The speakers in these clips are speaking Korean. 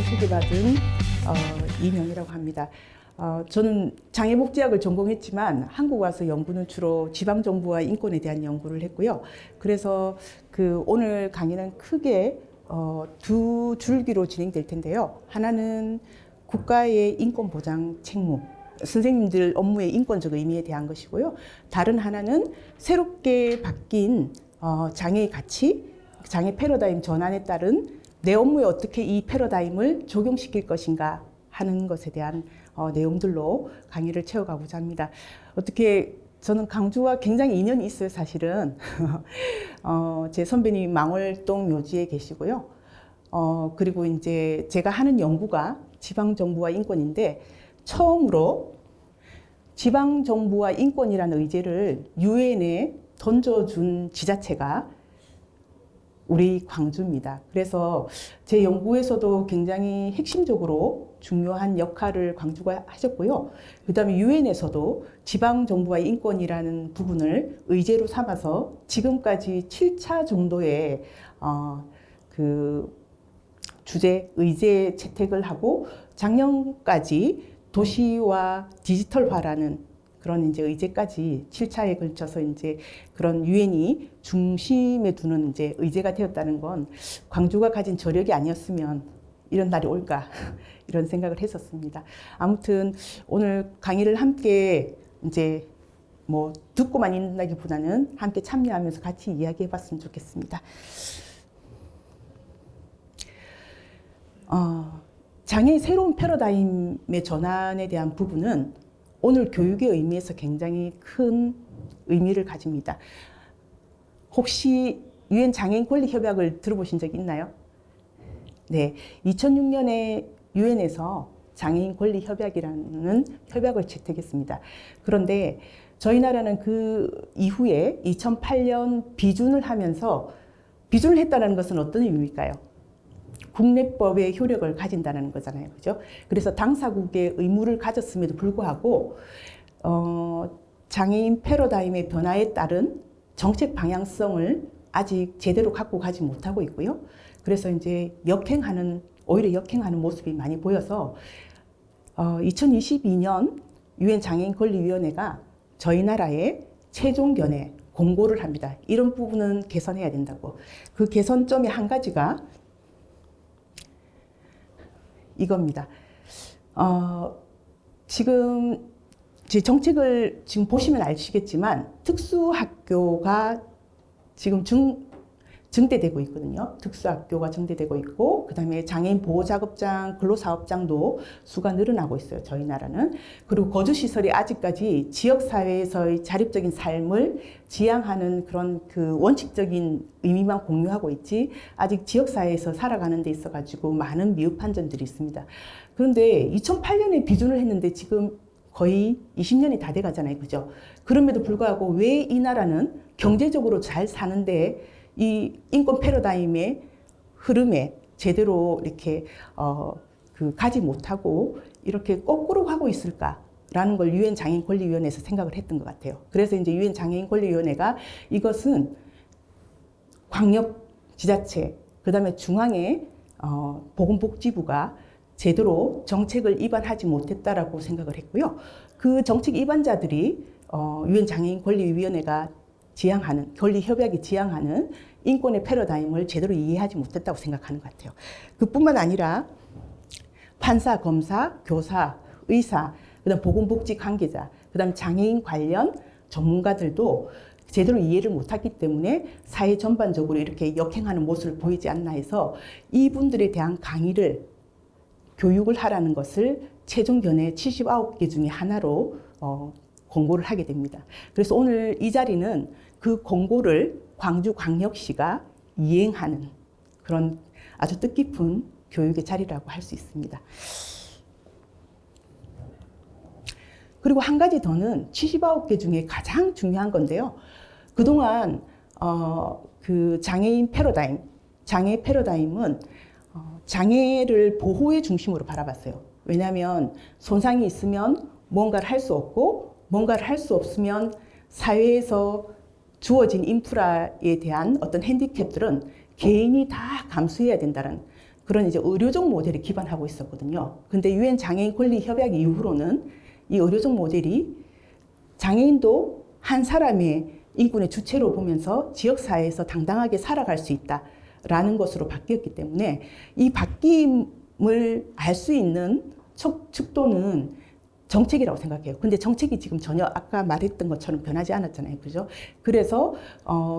소개받은 이명이라고 합니다. 저는 장애복지학을 전공했지만 한국 와서 연구는 주로 지방정부와 인권에 대한 연구를 했고요. 그래서 오늘 강의는 크게 두 줄기로 진행될 텐데요. 하나는 국가의 인권보장 책무, 선생님들 업무의 인권적 의미에 대한 것이고요. 다른 하나는 새롭게 바뀐 장애의 가치, 장애 패러다임 전환에 따른 내 업무에 어떻게 이 패러다임을 적용시킬 것인가 하는 것에 대한 내용들로 강의를 채워가고자 합니다. 어떻게 저는 강주와 굉장히 인연이 있어요, 사실은. 제 선배님이 망월동 묘지에 계시고요. 그리고 이제 제가 하는 연구가 지방정부와 인권인데 처음으로 지방정부와 인권이라는 의제를 유엔에 던져준 지자체가 우리 광주입니다. 그래서 제 연구에서도 굉장히 핵심적으로 중요한 역할을 광주가 하셨고요. 그 다음에 유엔에서도 지방정부와 인권이라는 부분을 의제로 삼아서 지금까지 7차 정도의 주제, 의제 채택을 하고 작년까지 도시와 디지털화라는 그런 이제 의제까지 7차에 걸쳐서 이제 그런 유엔이 중심에 두는 이제 의제가 되었다는 건 광주가 가진 저력이 아니었으면 이런 날이 올까 이런 생각을 했었습니다. 아무튼 오늘 강의를 함께 이제 뭐 듣고만 있는다기보다는 함께 참여하면서 같이 이야기해 봤으면 좋겠습니다. 장애의 새로운 패러다임의 전환에 대한 부분은 오늘 교육의 의미에서 굉장히 큰 의미를 가집니다. 혹시 유엔 장애인 권리 협약을 들어보신 적 있나요? 네, 2006년에 유엔에서 장애인 권리 협약이라는 협약을 채택했습니다. 그런데 저희 나라는 그 이후에 2008년 비준을 하면서 비준을 했다는 것은 어떤 의미일까요? 국내법의 효력을 가진다는 거잖아요. 그죠? 그래서 당사국의 의무를 가졌음에도 불구하고, 장애인 패러다임의 변화에 따른 정책 방향성을 아직 제대로 갖고 가지 못하고 있고요. 그래서 이제 오히려 역행하는 모습이 많이 보여서, 2022년 유엔 장애인 권리위원회가 저희 나라에 최종 견해 공고를 합니다. 이런 부분은 개선해야 된다고. 그 개선점의 한 가지가 이겁니다. 지금 제 정책을 지금 보시면 아시겠지만 특수학교가 지금 증대되고 있거든요. 특수학교가 증대되고 있고, 그 다음에 장애인 보호작업장, 근로사업장도 수가 늘어나고 있어요, 저희 나라는. 그리고 거주시설이 아직까지 지역사회에서의 자립적인 삶을 지향하는 그런 원칙적인 의미만 공유하고 있지, 아직 지역사회에서 살아가는 데 있어가지고 많은 미흡한 점들이 있습니다. 그런데 2008년에 비준을 했는데 지금 거의 20년이 다 돼가잖아요, 그죠? 그럼에도 불구하고 왜 이 나라는 경제적으로 잘 사는데 이 인권 패러다임의 흐름에 제대로 이렇게 가지 못하고 이렇게 거꾸로 가고 있을까라는 걸 유엔 장애인 권리위원회에서 생각을 했던 것 같아요. 그래서 이제 유엔 장애인 권리위원회가 이것은 광역 지자체, 그다음에 중앙의 보건복지부가 제대로 정책을 입안하지 못했다라고 생각을 했고요. 그 정책 입안자들이 유엔 장애인 권리위원회가 권리 협약이 지향하는 인권의 패러다임을 제대로 이해하지 못했다고 생각하는 것 같아요. 그뿐만 아니라 판사, 검사, 교사, 의사, 그다음 보건복지 관계자, 그다음 장애인 관련 전문가들도 제대로 이해를 못했기 때문에 사회 전반적으로 이렇게 역행하는 모습을 보이지 않나 해서 이분들에 대한 강의를 교육을 하라는 것을 최종 견해 79개 중에 하나로 공고를 하게 됩니다. 그래서 오늘 이 자리는 그 공고를 광주광역시가 이행하는 그런 아주 뜻깊은 교육의 자리라고 할 수 있습니다. 그리고 한 가지 더는 79개 중에 가장 중요한 건데요. 그동안 장애인 패러다임, 장애 패러다임은 장애를 보호의 중심으로 바라봤어요. 왜냐하면 손상이 있으면 뭔가를 할 수 없고, 뭔가를 할 수 없으면 사회에서 주어진 인프라에 대한 어떤 핸디캡들은 개인이 다 감수해야 된다는 그런 이제 의료적 모델에 기반하고 있었거든요. 근데 유엔 장애인 권리 협약 이후로는 이 의료적 모델이 장애인도 한 사람의 인권의 주체로 보면서 지역사회에서 당당하게 살아갈 수 있다라는 것으로 바뀌었기 때문에 이 바뀜을 알 수 있는 척도는 정책이라고 생각해요. 근데 정책이 지금 전혀 아까 말했던 것처럼 변하지 않았잖아요. 그죠? 그래서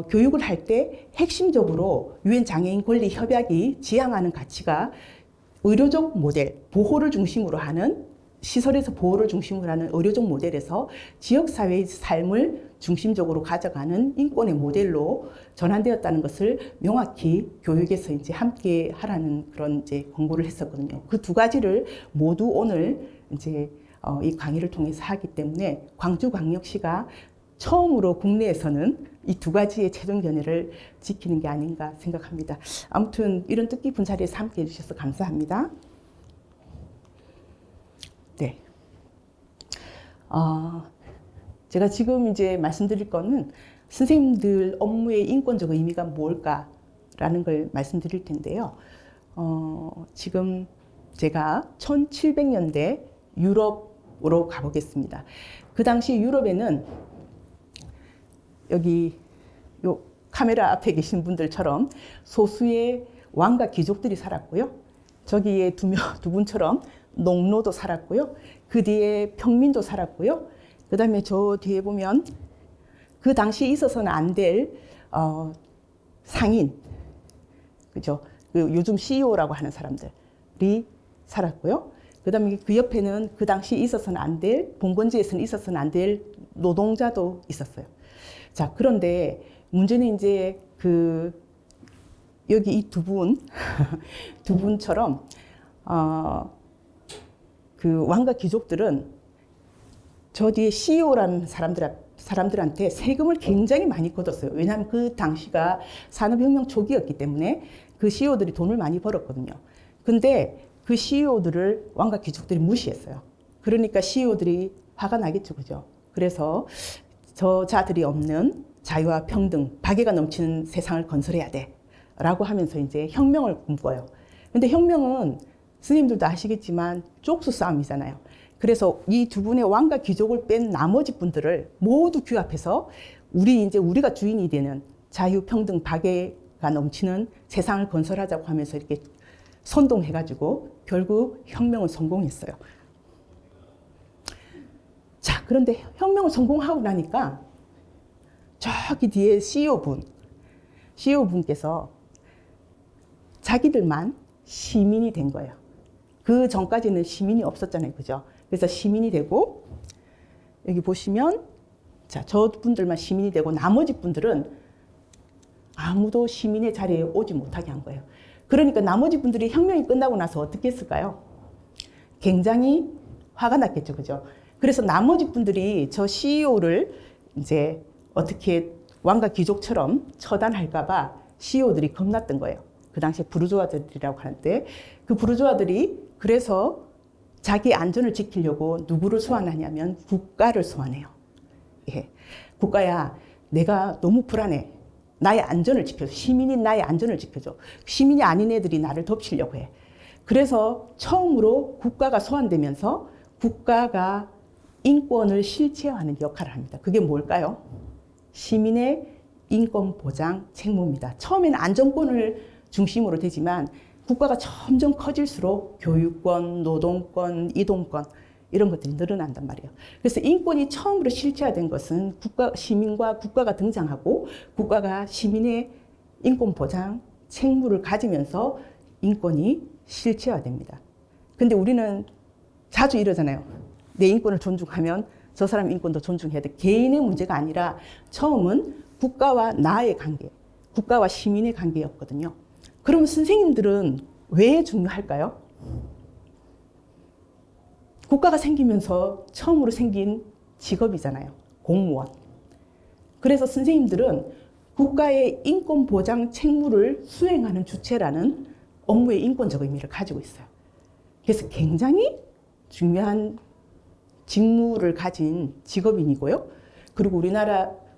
교육을 할 때 핵심적으로 유엔 장애인 권리 협약이 지향하는 가치가 의료적 모델, 보호를 중심으로 하는 시설에서 보호를 중심으로 하는 의료적 모델에서 지역사회의 삶을 중심적으로 가져가는 인권의 모델로 전환되었다는 것을 명확히 교육에서 이제 함께 하라는 그런 이제 권고를 했었거든요. 그 두 가지를 모두 오늘 이제 이 강의를 통해서 하기 때문에 광주광역시가 처음으로 국내에서는 이 두 가지의 최종 견해를 지키는 게 아닌가 생각합니다. 아무튼 이런 뜻깊은 자리에서 함께 해주셔서 감사합니다. 네. 제가 지금 이제 말씀드릴 거는 선생님들 업무의 인권적 의미가 뭘까라는 걸 말씀드릴 텐데요. 지금 제가 1700년대 유럽으로 가보겠습니다. 그 당시 유럽에는 여기 요 카메라 앞에 계신 분들처럼 소수의 왕과 귀족들이 살았고요. 저기에 두 분처럼 농노도 살았고요. 그 뒤에 평민도 살았고요. 그 다음에 저 뒤에 보면 그 당시에 있어서는 안 될 상인, 그죠? 그 요즘 CEO라고 하는 사람들이 살았고요. 그 다음에 그 옆에는 그 당시 있어서는 안 될, 봉건지에서는 있어서는 안 될 노동자도 있었어요. 자, 그런데 문제는 이제 여기 이 두 분처럼, 그 왕과 귀족들은 저 뒤에 CEO라는 사람들한테 세금을 굉장히 많이 걷었어요. 왜냐하면 그 당시가 산업혁명 초기였기 때문에 그 CEO들이 돈을 많이 벌었거든요. 근데 그 CEO들을 왕과 귀족들이 무시했어요. 그러니까 CEO들이 화가 나겠죠, 그죠? 그래서 저자들이 없는 자유와 평등, 박애가 넘치는 세상을 건설해야 돼. 라고 하면서 이제 혁명을 꿈꿔요. 근데 혁명은 선생님들도 아시겠지만 쪽수 싸움이잖아요. 그래서 이 두 분의 왕과 귀족을 뺀 나머지 분들을 모두 규합해서 우리가 주인이 되는 자유, 평등, 박애가 넘치는 세상을 건설하자고 하면서 이렇게 선동해가지고 결국 혁명은 성공했어요. 자, 그런데 혁명을 성공하고 나니까 저기 뒤에 CEO분께서 자기들만 시민이 된 거예요. 그 전까지는 시민이 없었잖아요. 그죠? 그래서 시민이 되고, 여기 보시면, 자, 저분들만 시민이 되고, 나머지 분들은 아무도 시민의 자리에 오지 못하게 한 거예요. 그러니까 나머지 분들이 혁명이 끝나고 나서 어떻게 했을까요? 굉장히 화가 났겠죠. 그죠? 그래서 나머지 분들이 저 CEO를 이제 어떻게 왕과 귀족처럼 처단할까봐 CEO들이 겁났던 거예요. 그 당시에 부르주아들이라고 하는데 그 부르주아들이 그래서 자기 안전을 지키려고 누구를 소환하냐면 국가를 소환해요. 예. 국가야, 내가 너무 불안해. 나의 안전을 지켜줘. 시민인 나의 안전을 지켜줘. 시민이 아닌 애들이 나를 덮치려고 해. 그래서 처음으로 국가가 소환되면서 국가가 인권을 실체화하는 역할을 합니다. 그게 뭘까요? 시민의 인권 보장 책무입니다. 처음에는 안전권을 중심으로 되지만 국가가 점점 커질수록 교육권, 노동권, 이동권 이런 것들이 늘어난단 말이에요. 그래서 인권이 처음으로 실체화된 것은 시민과 국가가 등장하고 국가가 시민의 인권 보장 책무를 가지면서 인권이 실체화됩니다. 근데 우리는 자주 이러잖아요. 내 인권을 존중하면 저 사람 인권도 존중해야 돼. 개인의 문제가 아니라 처음은 국가와 나의 관계, 국가와 시민의 관계였거든요. 그러면 선생님들은 왜 중요할까요? 국가가 생기면서 처음으로 생긴 직업이잖아요. 공무원. 그래서 선생님들은 국가의 인권 보장 책무를 수행하는 주체라는 업무의 인권적 의미를 가지고 있어요. 그래서 굉장히 중요한 직무를 가진 직업인이고요. 그리고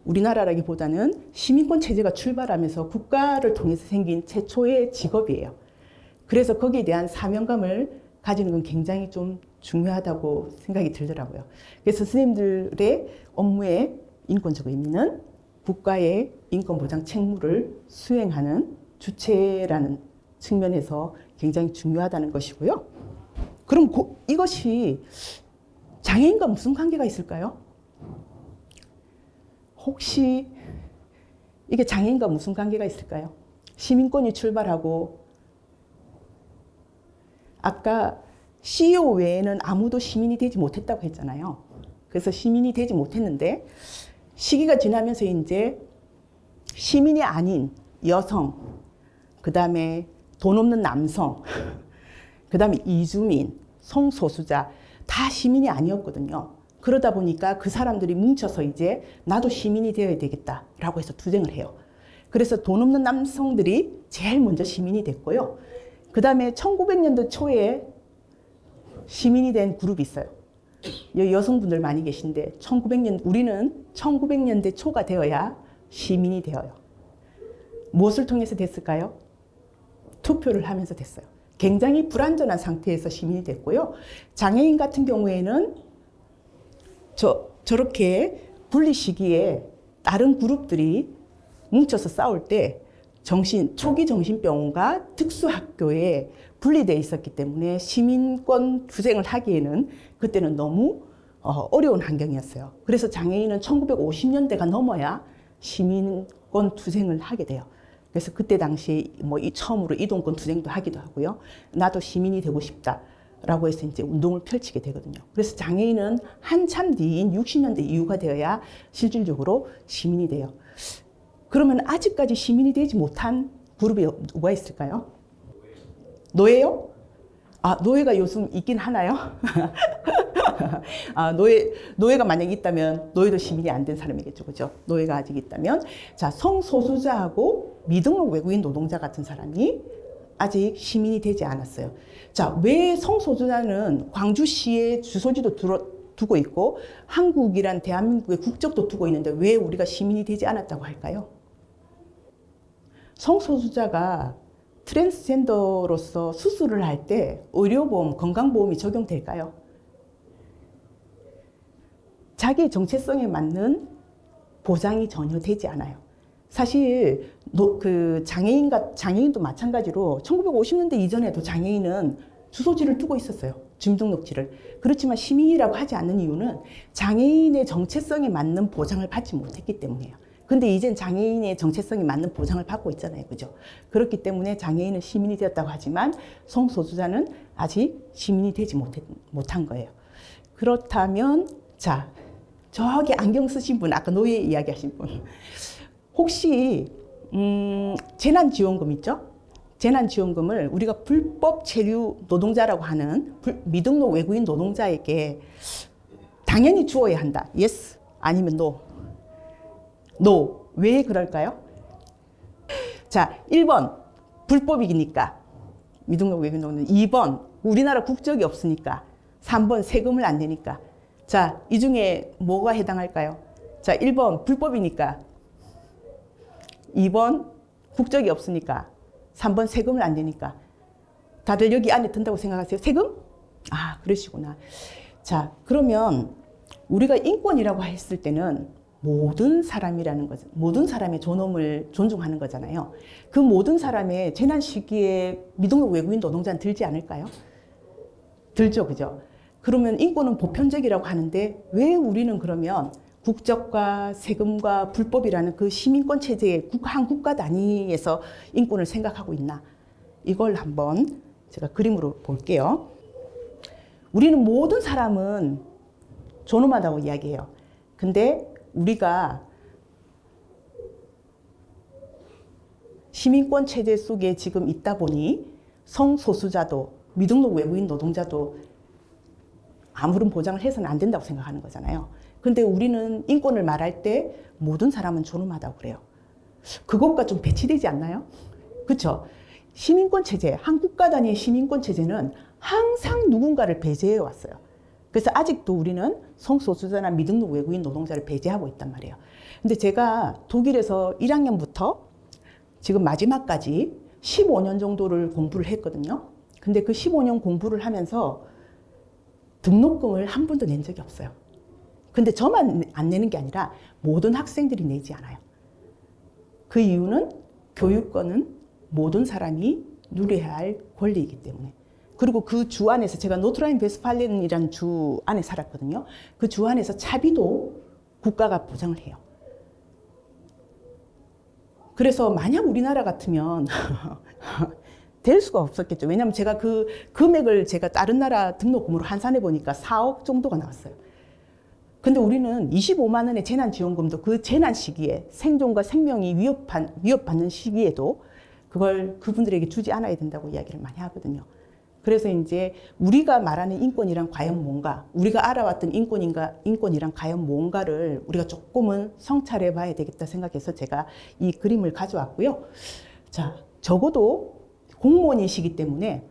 우리나라라기보다는 시민권 체제가 출발하면서 국가를 통해서 생긴 최초의 직업이에요. 그래서 거기에 대한 사명감을 가지는 건 굉장히 좀 중요하다고 생각이 들더라고요. 그래서 스님들의 업무의 인권적 의미는 국가의 인권보장 책무를 수행하는 주체라는 측면에서 굉장히 중요하다는 것이고요. 그럼 이것이 장애인과 무슨 관계가 있을까요? 혹시 이게 장애인과 무슨 관계가 있을까요? 시민권이 출발하고 아까 CEO 외에는 아무도 시민이 되지 못했다고 했잖아요. 그래서 시민이 되지 못했는데 시기가 지나면서 이제 시민이 아닌 여성, 그 다음에 돈 없는 남성, 그 다음에 이주민, 성소수자 다 시민이 아니었거든요. 그러다 보니까 그 사람들이 뭉쳐서 이제 나도 시민이 되어야 되겠다라고 해서 투쟁을 해요. 그래서 돈 없는 남성들이 제일 먼저 시민이 됐고요. 그 다음에 1900년도 초에 시민이 된 그룹이 있어요. 여성분들 많이 계신데 우리는 1900년대 초가 되어야 시민이 되어요. 무엇을 통해서 됐을까요? 투표를 하면서 됐어요. 굉장히 불완전한 상태에서 시민이 됐고요. 장애인 같은 경우에는 저렇게 분리 시기에 다른 그룹들이 뭉쳐서 싸울 때 초기 정신병원과 특수학교에 분리되어 있었기 때문에 시민권 투쟁을 하기에는 그때는 너무 어려운 환경이었어요. 그래서 장애인은 1950년대가 넘어야 시민권 투쟁을 하게 돼요. 그래서 그때 당시에 처음으로 이동권 투쟁도 하기도 하고요. 나도 시민이 되고 싶다라고 해서 이제 운동을 펼치게 되거든요. 그래서 장애인은 한참 뒤인 60년대 이후가 되어야 실질적으로 시민이 돼요. 그러면 아직까지 시민이 되지 못한 그룹이 누가 있을까요? 노예요? 노예가 요즘 있긴 하나요? 노예가 만약에 있다면 노예도 시민이 안 된 사람이겠죠. 그죠? 노예가 아직 있다면. 자, 성소수자하고 미등록 외국인 노동자 같은 사람이 아직 시민이 되지 않았어요. 자, 왜 성소수자는 광주시에 주소지도 두고 있고 한국이란 대한민국의 국적도 두고 있는데 왜 우리가 시민이 되지 않았다고 할까요? 성소수자가 트랜스젠더로서 수술을 할 때 의료보험, 건강보험이 적용될까요? 자기 정체성에 맞는 보장이 전혀 되지 않아요. 사실 장애인도 마찬가지로 1950년대 이전에도 장애인은 주소지를 두고 있었어요. 주민등록지를. 그렇지만 시민이라고 하지 않는 이유는 장애인의 정체성에 맞는 보장을 받지 못했기 때문이에요. 근데 이젠 장애인의 정체성이 맞는 보장을 받고 있잖아요. 그죠? 그렇기 때문에 장애인은 시민이 되었다고 하지만 성소수자는 아직 시민이 되지 못한 거예요. 그렇다면, 자, 저기 안경 쓰신 분, 아까 노예 이야기 하신 분. 혹시, 재난지원금 있죠? 재난지원금을 우리가 불법 체류 노동자라고 하는 미등록 외국인 노동자에게 당연히 주어야 한다. yes 아니면 no. no. 왜 그럴까요? 자, 1번 불법이니까 미등록 외국인 노동자. 2번 우리나라 국적이 없으니까. 3번 세금을 안 내니까. 자, 이 중에 뭐가 해당할까요? 자, 1번 불법이니까. 2번 국적이 없으니까. 3번 세금을 안 내니까. 다들 여기 안에 든다고 생각하세요? 세금? 그러시구나. 자, 그러면 우리가 인권이라고 했을 때는 모든 사람이라는 거죠. 모든 사람의 존엄을 존중하는 거잖아요. 그 모든 사람의 재난 시기에 미등록 외국인 노동자는 들지 않을까요? 들죠, 그죠? 그러면 인권은 보편적이라고 하는데 왜 우리는 그러면 국적과 세금과 불법이라는 그 시민권 체제의 한 국가 단위에서 인권을 생각하고 있나? 이걸 한번 제가 그림으로 볼게요. 우리는 모든 사람은 존엄하다고 이야기해요. 근데 우리가 시민권 체제 속에 지금 있다 보니 성소수자도 미등록 외국인 노동자도 아무런 보장을 해서는 안 된다고 생각하는 거잖아요. 근데 우리는 인권을 말할 때 모든 사람은 존엄하다고 그래요. 그것과 좀 배치되지 않나요? 그렇죠? 시민권 체제, 한 국가 단위의 시민권 체제는 항상 누군가를 배제해 왔어요. 그래서 아직도 우리는 성소수자나 미등록 외국인 노동자를 배제하고 있단 말이에요. 근데 제가 독일에서 1학년부터 지금 마지막까지 15년 정도를 공부를 했거든요. 근데 그 15년 공부를 하면서 등록금을 한 번도 낸 적이 없어요. 근데 저만 안 내는 게 아니라 모든 학생들이 내지 않아요. 그 이유는 교육권은 모든 사람이 누려야 할 권리이기 때문에. 그리고 그 주 안에서 제가 노트라인 베스팔렌이라는 주 안에 살았거든요. 그 주 안에서 차비도 국가가 보장을 해요. 그래서 만약 우리나라 같으면 될 수가 없었겠죠. 왜냐하면 제가 그 금액을 제가 다른 나라 등록금으로 환산해 보니까 4억 정도가 나왔어요. 근데 우리는 25만 원의 재난지원금도 그 재난 시기에 생존과 생명이 위협받는 시기에도 그걸 그분들에게 주지 않아야 된다고 이야기를 많이 하거든요. 그래서 이제 우리가 말하는 인권이란 과연 뭔가, 우리가 알아왔던 인권이란 과연 뭔가를 우리가 조금은 성찰해 봐야 되겠다 생각해서 제가 이 그림을 가져왔고요. 자, 적어도 공무원이시기 때문에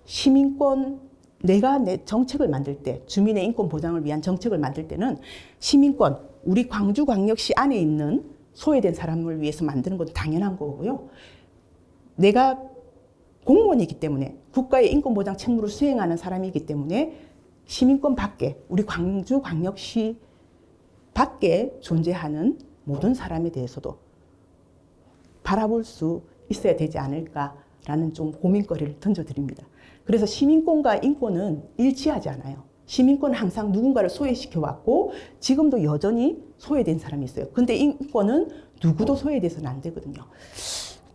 시민권, 내가 내 정책을 만들 때, 주민의 인권 보장을 위한 정책을 만들 때는 시민권, 우리 광주광역시 안에 있는 소외된 사람을 위해서 만드는 건 당연한 거고요. 내가 공무원이기 때문에 국가의 인권보장 책무를 수행하는 사람이기 때문에 시민권 밖에, 우리 광주광역시 밖에 존재하는 모든 사람에 대해서도 바라볼 수 있어야 되지 않을까라는 좀 고민거리를 던져드립니다. 그래서 시민권과 인권은 일치하지 않아요. 시민권은 항상 누군가를 소외시켜 왔고 지금도 여전히 소외된 사람이 있어요. 근데 인권은 누구도 소외돼서는 안 되거든요.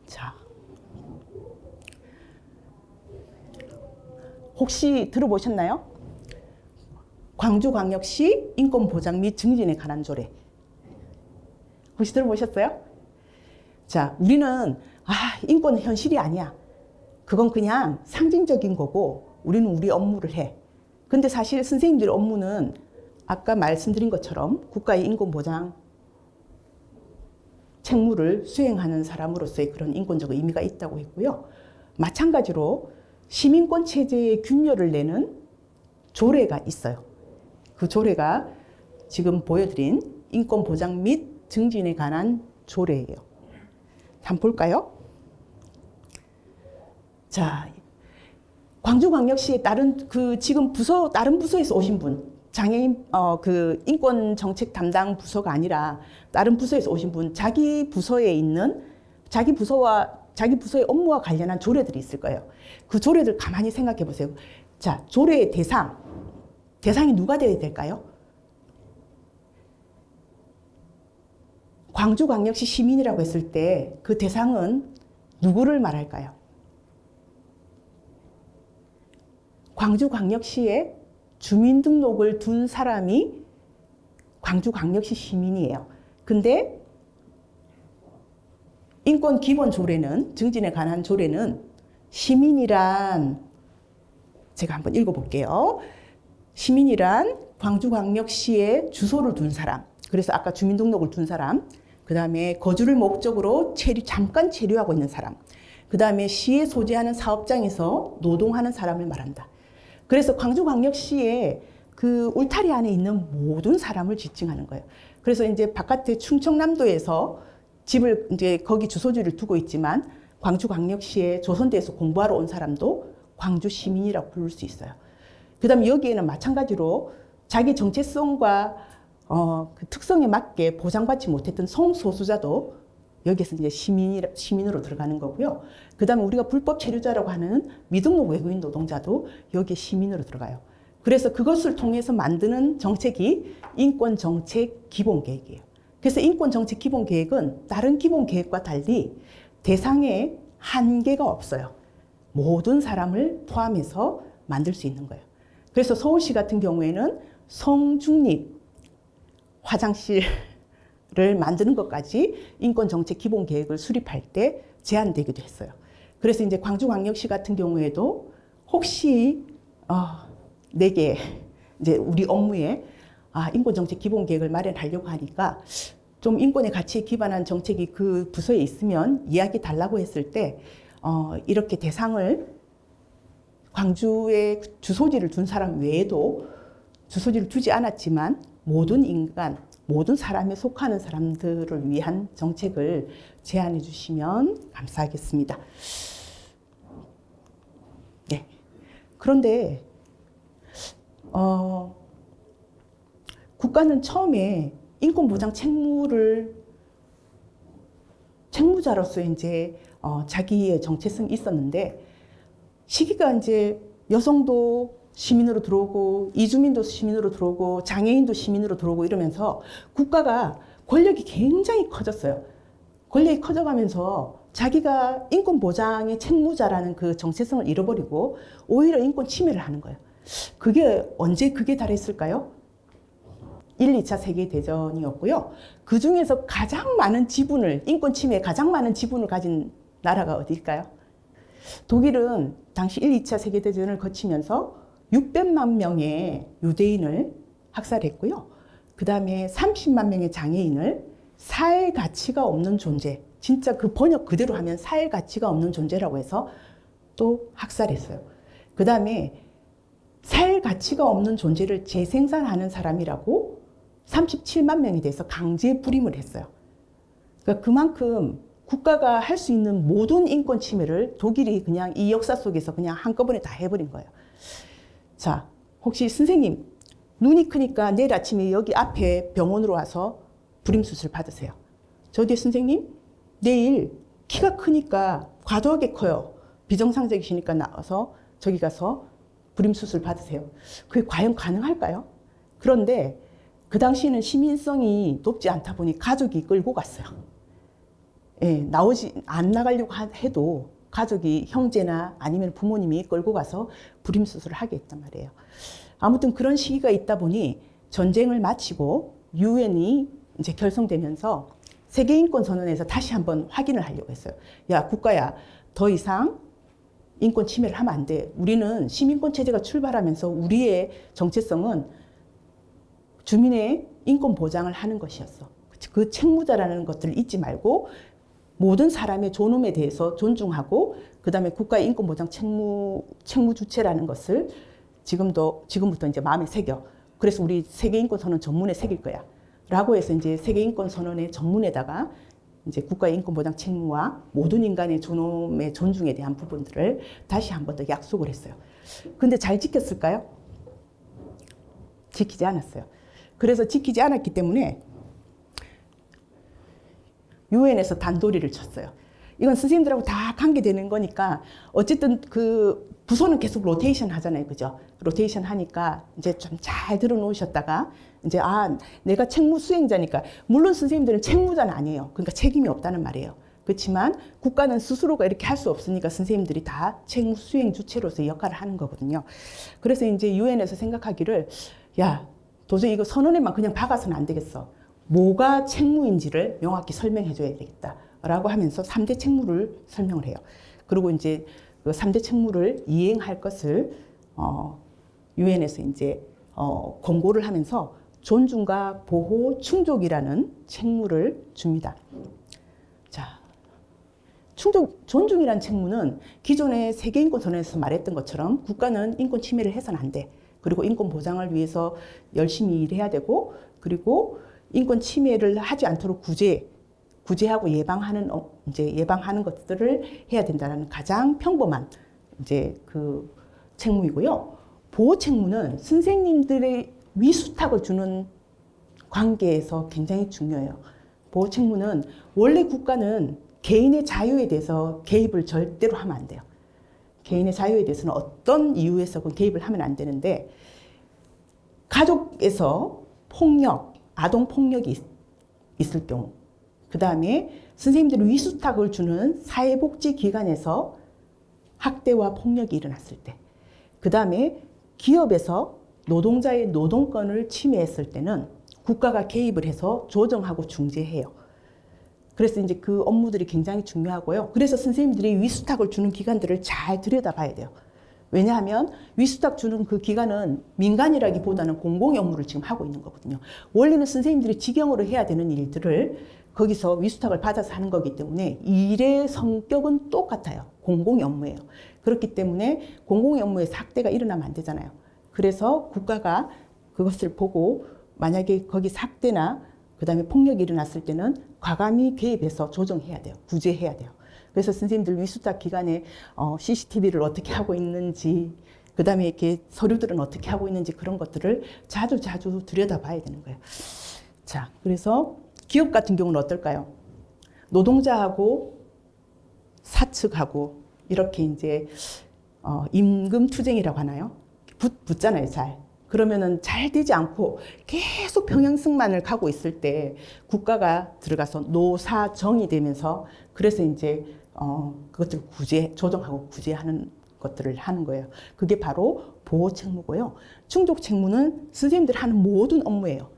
자, 혹시 들어보셨나요? 광주광역시 인권보장 및 증진에 관한 조례. 혹시 들어보셨어요? 자, 우리는 인권은 현실이 아니야. 그건 그냥 상징적인 거고 우리는 우리 업무를 해. 근데 사실 선생님들 업무는 아까 말씀드린 것처럼 국가의 인권보장 책무를 수행하는 사람으로서의 그런 인권적 의미가 있다고 했고요. 마찬가지로 시민권 체제의 균열을 내는 조례가 있어요. 그 조례가 지금 보여드린 인권보장 및 증진에 관한 조례예요. 한번 볼까요? 자, 광주광역시에 지금 다른 부서에서 오신 분, 장애인, 인권 정책 담당 부서가 아니라 다른 부서에서 오신 분, 자기 부서에 있는 자기 부서의 업무와 관련한 조례들이 있을 거예요. 그 조례들 가만히 생각해 보세요. 자, 조례의 대상이 누가 되어야 될까요? 광주광역시 시민이라고 했을 때 그 대상은 누구를 말할까요? 광주광역시에 주민등록을 둔 사람이 광주광역시 시민이에요. 근데 인권기본조례는, 증진에 관한 조례는 시민이란, 제가 한번 읽어볼게요. 시민이란 광주광역시에 주소를 둔 사람, 그래서 아까 주민등록을 둔 사람, 그 다음에 거주를 목적으로 잠깐 체류하고 있는 사람, 그 다음에 시에 소재하는 사업장에서 노동하는 사람을 말한다. 그래서 광주광역시에 그 울타리 안에 있는 모든 사람을 지칭하는 거예요. 그래서 이제 바깥에 충청남도에서 집을 이제 거기 주소지를 두고 있지만 광주광역시에 조선대에서 공부하러 온 사람도 광주 시민이라고 부를 수 있어요. 그다음에 여기에는 마찬가지로 자기 정체성과 그 특성에 맞게 보장받지 못했던 성소수자도 여기에서 이제 시민으로 들어가는 거고요. 그다음에 우리가 불법 체류자라고 하는 미등록 외국인 노동자도 여기에 시민으로 들어가요. 그래서 그것을 통해서 만드는 정책이 인권정책 기본계획이에요. 그래서 인권정책 기본계획은 다른 기본계획과 달리 대상에 한계가 없어요. 모든 사람을 포함해서 만들 수 있는 거예요. 그래서 서울시 같은 경우에는 성중립 화장실을 만드는 것까지 인권정책 기본계획을 수립할 때 제한되기도 했어요. 그래서 이제 광주광역시 같은 경우에도 혹시 내게 이제 우리 업무에 인권정책 기본계획을 마련하려고 하니까 좀 인권의 가치에 기반한 정책이 그 부서에 있으면 이야기 달라고 했을 때 이렇게 대상을 광주에 주소지를 둔 사람 외에도 주소지를 두지 않았지만 모든 인간, 모든 사람에 속하는 사람들을 위한 정책을 제안해 주시면 감사하겠습니다. 그런데 국가는 처음에 인권보장 책무자로서 이제 자기의 정체성이 있었는데 시기가 이제 여성도 시민으로 들어오고 이주민도 시민으로 들어오고 장애인도 시민으로 들어오고 이러면서 국가가 권력이 굉장히 커졌어요. 권력이 커져가면서 자기가 인권 보장의 책무자라는 그 정체성을 잃어버리고 오히려 인권 침해를 하는 거예요. 그게 언제 그게 달했을까요? 1, 2차 세계대전이었고요. 그 중에서 가장 많은 지분을, 인권 침해에 가장 많은 지분을 가진 나라가 어디일까요? 독일은 당시 1, 2차 세계대전을 거치면서 600만 명의 유대인을 학살했고요. 그 다음에 30만 명의 장애인을 사회 가치가 없는 존재, 진짜 그 번역 그대로 하면 사회 가치가 없는 존재라고 해서 또 학살했어요. 그 다음에 사회 가치가 없는 존재를 재생산하는 사람이라고 37만 명에 대해서 강제 불임을 했어요. 그러니까 그만큼 국가가 할 수 있는 모든 인권 침해를 독일이 그냥 이 역사 속에서 그냥 한꺼번에 다 해버린 거예요. 자, 혹시 선생님, 눈이 크니까 내일 아침에 여기 앞에 병원으로 와서 불임수술 받으세요. 저기 선생님, 내일 키가 크니까 과도하게 커요. 비정상적이시니까 나와서 저기 가서 불임수술 받으세요. 그게 과연 가능할까요? 그런데 그 당시에는 시민성이 높지 않다 보니 가족이 끌고 갔어요. 예, 안 나가려고 해도 가족이 형제나 아니면 부모님이 끌고 가서 불임수술을 하게 했단 말이에요. 아무튼 그런 시기가 있다 보니 전쟁을 마치고 유엔이 이제 결성되면서 세계인권선언에서 다시 한번 확인을 하려고 했어요. 야, 국가야, 더 이상 인권 침해를 하면 안 돼. 우리는 시민권 체제가 출발하면서 우리의 정체성은 주민의 인권 보장을 하는 것이었어. 그 책무자라는 것들을 잊지 말고 모든 사람의 존엄에 대해서 존중하고 그다음에 국가의 인권 보장 책무 주체라는 것을 지금부터 이제 마음에 새겨. 그래서 우리 세계인권선언 전문에 새길 거야. 라고 해서 이제 세계인권선언의 전문에다가 이제 국가의 인권보장 책무와 모든 인간의 존엄의 존중에 대한 부분들을 다시 한 번 더 약속을 했어요. 근데 잘 지켰을까요? 지키지 않았어요. 그래서 지키지 않았기 때문에 유엔에서 단도리를 쳤어요. 이건 선생님들하고 다 관계되는 거니까 어쨌든 그 부서는 계속 로테이션 하잖아요. 그죠? 로테이션 하니까 이제 좀 잘 들어놓으셨다가 이제 내가 책무 수행자니까 물론 선생님들은 책무자는 아니에요. 그러니까 책임이 없다는 말이에요. 그렇지만 국가는 스스로가 이렇게 할 수 없으니까 선생님들이 다 책무 수행 주체로서 역할을 하는 거거든요. 그래서 이제 유엔에서 생각하기를 야, 도저히 이거 선언에만 그냥 박아서는 안 되겠어. 뭐가 책무인지를 명확히 설명해 줘야 되겠다라고 하면서 3대 책무를 설명을 해요. 그리고 이제 그 3대 책무를 이행할 것을 유엔에서 이제 권고를 하면서 존중과 보호, 충족이라는 책무를 줍니다. 자, 존중이라는 책무는 기존의 세계인권선언에서 말했던 것처럼 국가는 인권 침해를 해서는 안 돼. 그리고 인권 보장을 위해서 열심히 일해야 되고, 그리고 인권 침해를 하지 않도록 구제하고 예방하는 것들을 해야 된다는 가장 평범한 이제 그 책무이고요. 보호 책무는 선생님들의 위수탁을 주는 관계에서 굉장히 중요해요. 보호 책무는 원래 국가는 개인의 자유에 대해서 개입을 절대로 하면 안 돼요. 개인의 자유에 대해서는 어떤 이유에서건 개입을 하면 안 되는데 가족에서 폭력, 아동 폭력이 있을 경우, 그 다음에 선생님들이 위수탁을 주는 사회복지기관에서 학대와 폭력이 일어났을 때, 그 다음에 기업에서 노동자의 노동권을 침해했을 때는 국가가 개입을 해서 조정하고 중재해요. 그래서 이제 그 업무들이 굉장히 중요하고요. 그래서 선생님들이 위수탁을 주는 기관들을 잘 들여다봐야 돼요. 왜냐하면 위수탁 주는 그 기관은 민간이라기보다는 공공 업무를 지금 하고 있는 거거든요. 원래는 선생님들이 직영으로 해야 되는 일들을 거기서 위수탁을 받아서 하는 거기 때문에 일의 성격은 똑같아요. 공공 업무예요. 그렇기 때문에 공공 업무에서 학대가 일어나면 안 되잖아요. 그래서 국가가 그것을 보고 만약에 거기 학대나 그다음에 폭력이 일어났을 때는 과감히 개입해서 조정해야 돼요. 구제해야 돼요. 그래서 선생님들 위수탁 기관에 CCTV를 어떻게 하고 있는지 그다음에 이렇게 서류들은 어떻게 하고 있는지 그런 것들을 자주 들여다봐야 되는 거예요. 자, 그래서 기업 같은 경우는 어떨까요? 노동자하고 사측하고 이렇게 이제 임금 투쟁이라고 하나요? 붙잖아요, 잘. 그러면은 잘 되지 않고 계속 평행승만을 가고 있을 때 국가가 들어가서 노사정이 되면서 그래서 이제 그것들 조정하고 구제하는 것들을 하는 거예요. 그게 바로 보호책무고요. 충족책무는 선생님들 하는 모든 업무예요.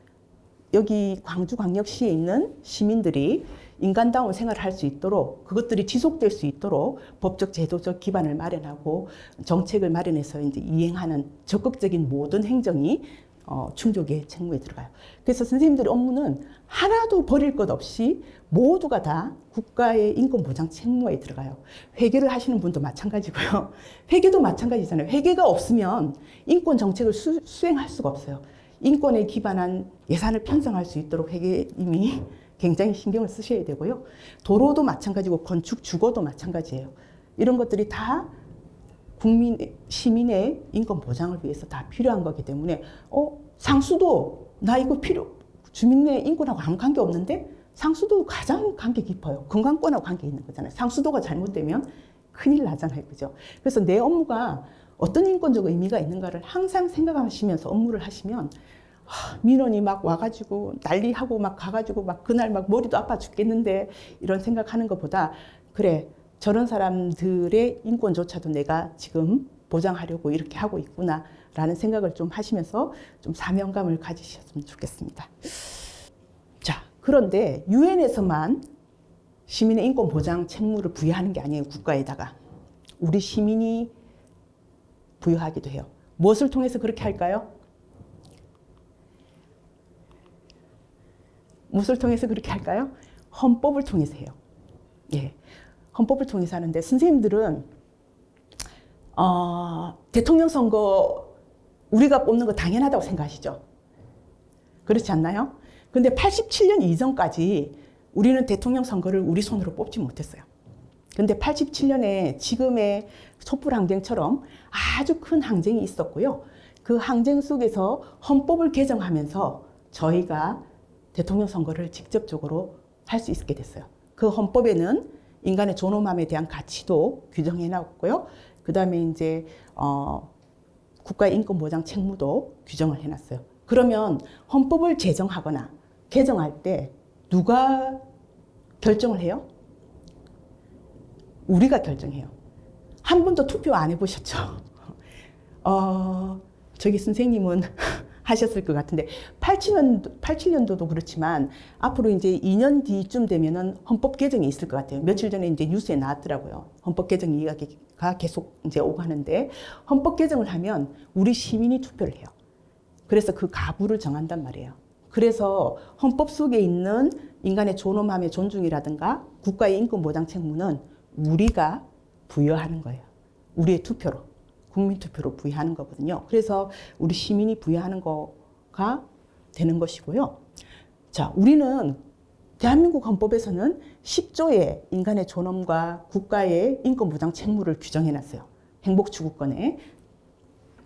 여기 광주광역시에 있는 시민들이 인간다운 생활을 할 수 있도록 그것들이 지속될 수 있도록 법적 제도적 기반을 마련하고 정책을 마련해서 이제 이행하는 적극적인 모든 행정이 충족의 책무에 들어가요. 그래서 선생님들의 업무는 하나도 버릴 것 없이 모두가 다 국가의 인권보장 책무에 들어가요. 회계를 하시는 분도 마찬가지고요. 회계도 마찬가지잖아요. 회계가 없으면 인권 정책을 수행할 수가 없어요. 인권에 기반한 예산을 편성할 수 있도록 회계님이 굉장히 신경을 쓰셔야 되고요. 도로도 마찬가지고 건축 주거도 마찬가지예요. 이런 것들이 다 시민의 인권 보장을 위해서 다 필요한 거기 때문에 상수도 나 이거 주민의 인권하고 아무 관계 없는데 상수도 가장 관계 깊어요. 건강권하고 관계 있는 거잖아요. 상수도가 잘못되면 큰일 나잖아요. 그죠? 그래서 내 업무가 어떤 인권적 의미가 있는가를 항상 생각하시면서 업무를 하시면 민원이 막 와가지고 난리하고 막 가가지고 막 그날 막 머리도 아파 죽겠는데 이런 생각하는 것보다 그래 저런 사람들의 인권조차도 내가 지금 보장하려고 이렇게 하고 있구나 라는 생각을 좀 하시면서 좀 사명감을 가지셨으면 좋겠습니다. 자, 그런데 유엔에서만 시민의 인권 보장 책무를 부여하는 게 아니에요. 국가에다가 우리 시민이 부여하기도 해요. 무엇을 통해서 그렇게 할까요? 무엇을 통해서 그렇게 할까요? 헌법을 통해서 해요. 예, 헌법을 통해서 하는데 선생님들은 대통령 선거 우리가 뽑는 거 당연하다고 생각하시죠? 그렇지 않나요? 근데 87년 이전까지 우리는 대통령 선거를 우리 손으로 뽑지 못했어요. 근데 87년에 지금의 촛불 항쟁처럼 아주 큰 항쟁이 있었고요. 그 항쟁 속에서 헌법을 개정하면서 저희가 대통령 선거를 직접적으로 할 수 있게 됐어요. 그 헌법에는 인간의 존엄함에 대한 가치도 규정해 놨고요. 그 다음에 이제 국가의 인권 보장 책무도 규정을 해놨어요. 그러면 헌법을 제정하거나 개정할 때 누가 결정을 해요? 우리가 결정해요. 한 번도 투표 안 해보셨죠? 저기 선생님은 하셨을 것 같은데 87년도도 그렇지만 앞으로 이제 2년 뒤쯤 되면은 헌법 개정이 있을 것 같아요. 며칠 전에 이제 뉴스에 나왔더라고요. 헌법 개정 이야기가 계속 이제 오고 하는데 헌법 개정을 하면 우리 시민이 투표를 해요. 그래서 그 가부를 정한단 말이에요. 그래서 헌법 속에 있는 인간의 존엄함의 존중이라든가 국가의 인권 보장 책무는 우리가 부여하는 거예요. 우리의 투표로. 국민투표로 부여하는 거거든요. 그래서 우리 시민이 부여하는 거가 되는 것이고요. 자, 우리는 대한민국 헌법에서는 10조의 인간의 존엄과 국가의 인권 보장 책무를 규정해 놨어요. 행복추구권에.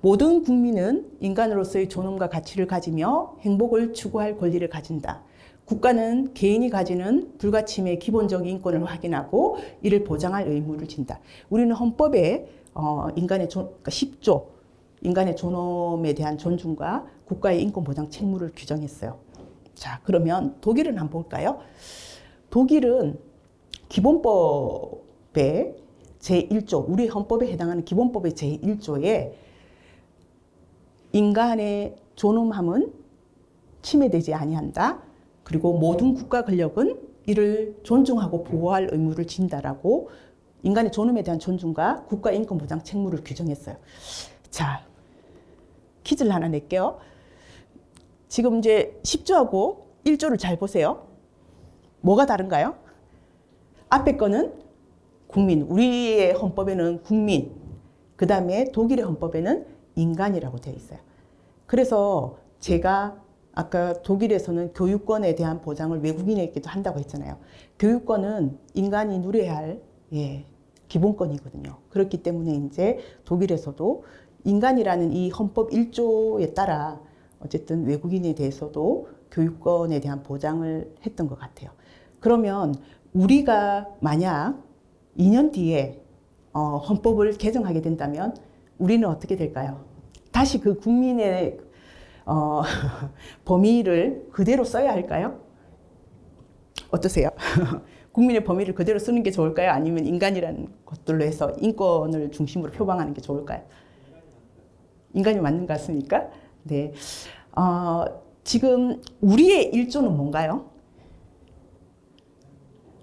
모든 국민은 인간으로서의 존엄과 가치를 가지며 행복을 추구할 권리를 가진다. 국가는 개인이 가지는 불가침의 기본적 인권을 확인하고 이를 보장할 의무를 진다. 우리는 헌법에 그러니까 10조 인간의 존엄에 대한 존중과 국가의 인권 보장 책무를 규정했어요. 자, 그러면 독일은 한번 볼까요? 독일은 기본법의 제1조, 우리 헌법에 해당하는 기본법의 제1조에 인간의 존엄함은 침해되지 아니한다. 그리고 모든 국가 권력은 이를 존중하고 보호할 의무를 진다라고 인간의 존엄에 대한 존중과 국가 인권 보장 책무를 규정했어요. 자, 퀴즈를 하나 낼게요. 지금 이제 10조하고 1조를 잘 보세요. 뭐가 다른가요? 앞에 거는 국민, 우리의 헌법에는 국민, 그 다음에 독일의 헌법에는 인간이라고 되어 있어요. 그래서 제가 아까 독일에서는 교육권에 대한 보장을 외국인에게도 한다고 했잖아요. 교육권은 인간이 누려야 할 기본권이거든요. 그렇기 때문에 이제 독일에서도 인간이라는 이 헌법 1조에 따라 어쨌든 외국인에 대해서도 교육권에 대한 보장을 했던 것 같아요. 그러면 우리가 만약 2년 뒤에 헌법을 개정하게 된다면 우리는 어떻게 될까요? 다시 그 국민의 범위를 그대로 써야 할까요? 어떠세요? 국민의 범위를 그대로 쓰는 게 좋을까요? 아니면 인간이라는 것들로 해서 인권을 중심으로 표방하는 게 좋을까요? 인간이 맞는 것 같습니까? 네. 지금 우리의 1조는 뭔가요?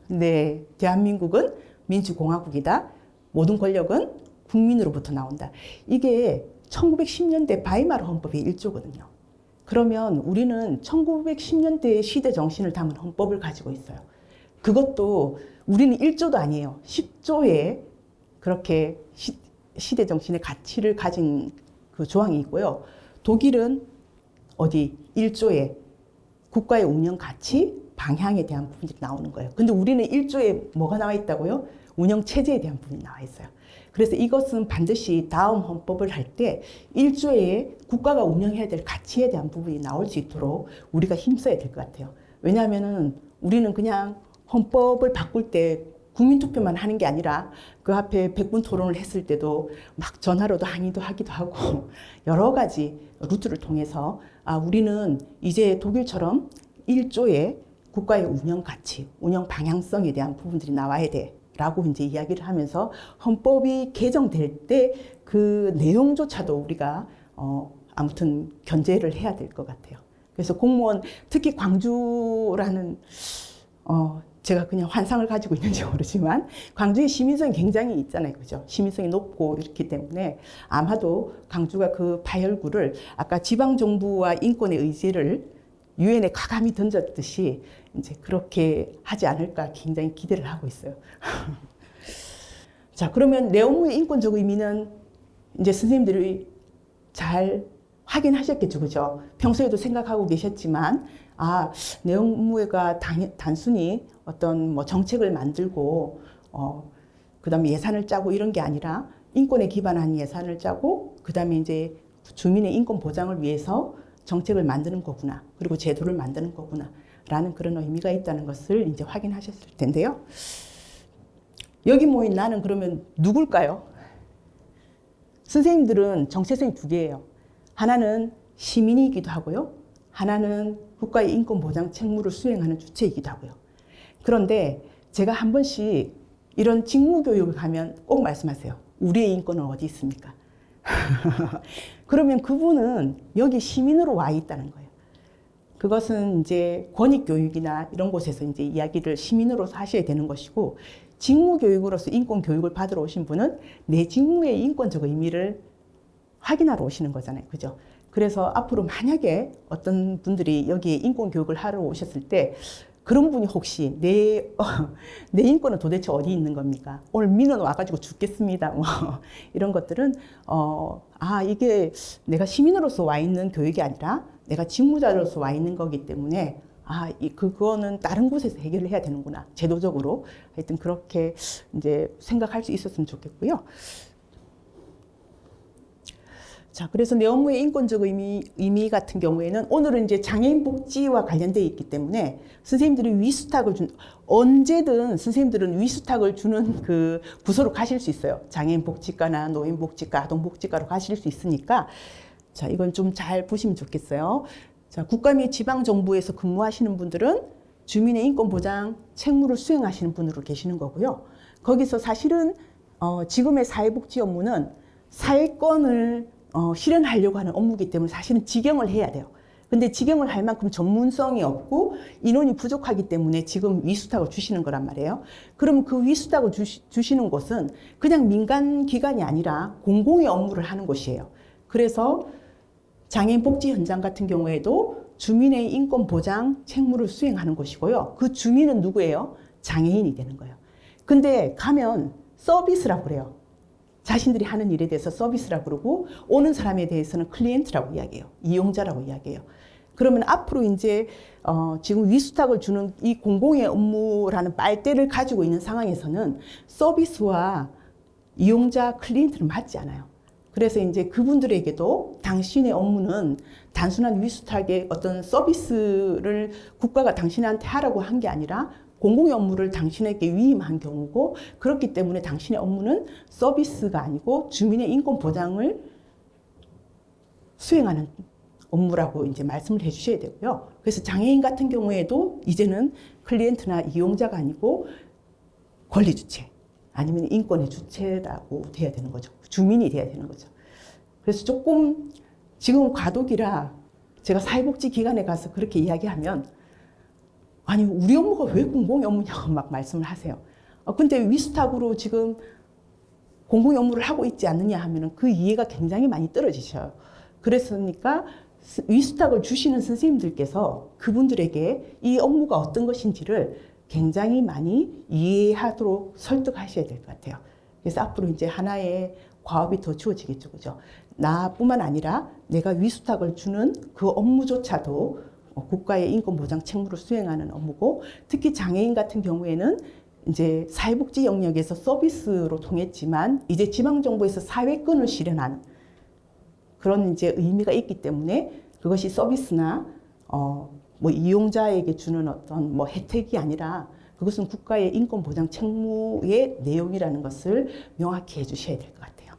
네. 대한민국은 민주공화국이다. 모든 권력은 국민으로부터 나온다. 이게 1910년대 바이마르 헌법의 1조거든요. 그러면 우리는 1910년대 시대 정신을 담은 헌법을 가지고 있어요. 그것도 우리는 1조도 아니에요. 10조에 그렇게 시대 정신의 가치를 가진 그 조항이 있고요. 독일은 어디 1조에 국가의 운영 가치, 방향에 대한 부분이 나오는 거예요. 근데 우리는 1조에 뭐가 나와 있다고요? 운영 체제에 대한 부분이 나와 있어요. 그래서 이것은 반드시 다음 헌법을 할 때 1조에 국가가 운영해야 될 가치에 대한 부분이 나올 수 있도록 우리가 힘써야 될 것 같아요. 왜냐하면은 우리는 그냥 헌법을 바꿀 때 국민투표만 하는 게 아니라 그 앞에 100분 토론을 했을 때도 막 전화로도 항의도 하기도 하고 여러 가지 루트를 통해서 우리는 이제 독일처럼 1조에 국가의 운영 가치, 운영 방향성에 대한 부분들이 나와야 돼. 라고 이제 이야기를 하면서 헌법이 개정될 때 그 내용조차도 우리가 아무튼 견제를 해야 될 것 같아요. 그래서 공무원, 특히 광주라는 제가 그냥 환상을 가지고 있는지 모르지만 광주의 시민성이 굉장히 있잖아요. 그죠? 시민성이 높고 이렇기 때문에 아마도 광주가 그 파열구를 아까 지방정부와 인권의 의지를 유엔에 과감히 던졌듯이 이제 그렇게 하지 않을까 굉장히 기대를 하고 있어요. 자, 그러면 내 업무의 인권적 의미는 이제 선생님들이 잘 확인하셨겠죠, 그죠? 평소에도 생각하고 계셨지만, 내 업무가 단순히 어떤 뭐 정책을 만들고, 그 다음에 예산을 짜고 이런 게 아니라 인권에 기반한 예산을 짜고, 그 다음에 이제 주민의 인권 보장을 위해서 정책을 만드는 거구나. 그리고 제도를 만드는 거구나. 라는 그런 의미가 있다는 것을 이제 확인하셨을 텐데요. 여기 모인 나는 그러면 누굴까요? 선생님들은 정체성이 두 개예요. 하나는 시민이기도 하고요. 하나는 국가의 인권 보장 책무를 수행하는 주체이기도 하고요. 그런데 제가 한 번씩 이런 직무교육을 가면 꼭 말씀하세요. 우리의 인권은 어디 있습니까? 그러면 그분은 여기 시민으로 와 있다는 거예요. 그것은 이제 권익교육이나 이런 곳에서 이제 이야기를 시민으로서 하셔야 되는 것이고, 직무교육으로서 인권교육을 받으러 오신 분은 내 직무의 인권적 의미를 확인하러 오시는 거잖아요. 그죠? 그래서 앞으로 만약에 어떤 분들이 여기에 인권교육을 하러 오셨을 때 그런 분이 혹시 내 인권은 도대체 어디 있는 겁니까? 오늘 민원 와가지고 죽겠습니다. 뭐 이런 것들은 이게 내가 시민으로서 와 있는 교육이 아니라 내가 직무자로서 와 있는 거기 때문에 그거는 다른 곳에서 해결을 해야 되는구나. 제도적으로. 하여튼 그렇게 이제 생각할 수 있었으면 좋겠고요. 자, 그래서 내 업무의 인권적 의미 같은 경우에는 오늘은 이제 장애인 복지와 관련되어 있기 때문에 선생님들이 위수탁을 언제든 선생님들은 위수탁을 주는 그 부서로 가실 수 있어요. 장애인 복지과나 노인 복지과, 아동 복지과로 가실 수 있으니까 자, 이건 좀 잘 보시면 좋겠어요. 자, 국가 및 지방 정부에서 근무하시는 분들은 주민의 인권 보장 책무를 수행하시는 분으로 계시는 거고요. 거기서 사실은 지금의 사회복지 업무는 사회권을 실현하려고 하는 업무이기 때문에 사실은 직영을 해야 돼요. 근데 직영을 할 만큼 전문성이 없고 인원이 부족하기 때문에 지금 위수탁을 주시는 거란 말이에요. 그럼 그 위수탁을 주시는 곳은 그냥 민간 기관이 아니라 공공의 업무를 하는 곳이에요. 그래서 장애인 복지 현장 같은 경우에도 주민의 인권 보장 책무를 수행하는 곳이고요. 그 주민은 누구예요? 장애인이 되는 거예요. 근데 가면 서비스라고 그래요. 자신들이 하는 일에 대해서 서비스라고 그러고 오는 사람에 대해서는 클리엔트라고 이야기해요. 이용자라고 이야기해요. 그러면 앞으로 이제 지금 위수탁을 주는 이 공공의 업무라는 빨대를 가지고 있는 상황에서는 서비스와 이용자 클리엔트는 맞지 않아요. 그래서 이제 그분들에게도 당신의 업무는 단순한 위수탁의 어떤 서비스를 국가가 당신한테 하라고 한 게 아니라 공공의 업무를 당신에게 위임한 경우고, 그렇기 때문에 당신의 업무는 서비스가 아니고 주민의 인권 보장을 수행하는 업무라고 이제 말씀을 해주셔야 되고요. 그래서 장애인 같은 경우에도 이제는 클리엔트나 이용자가 아니고 권리 주체 아니면 인권의 주체라고 돼야 되는 거죠. 주민이 돼야 되는 거죠. 그래서 조금 지금 과도기라 제가 사회복지기관에 가서 그렇게 이야기하면 아니 우리 업무가 왜 공공의 업무냐고 막 말씀을 하세요. 근데 위수탁으로 지금 공공의 업무를 하고 있지 않느냐 하면은 그 이해가 굉장히 많이 떨어지셔요. 그랬으니까 위수탁을 주시는 선생님들께서 그분들에게 이 업무가 어떤 것인지를 굉장히 많이 이해하도록 설득하셔야 될 것 같아요. 그래서 앞으로 이제 하나의 과업이 더 주어지겠죠, 그죠? 나뿐만 아니라 내가 위수탁을 주는 그 업무조차도 국가의 인권보장 책무를 수행하는 업무고, 특히 장애인 같은 경우에는 이제 사회복지 영역에서 서비스로 통했지만 이제 지방정부에서 사회권을 실현한 그런 이제 의미가 있기 때문에 그것이 서비스나 뭐 이용자에게 주는 어떤 뭐 혜택이 아니라 그것은 국가의 인권보장 책무의 내용이라는 것을 명확히 해주셔야 될 것 같아요.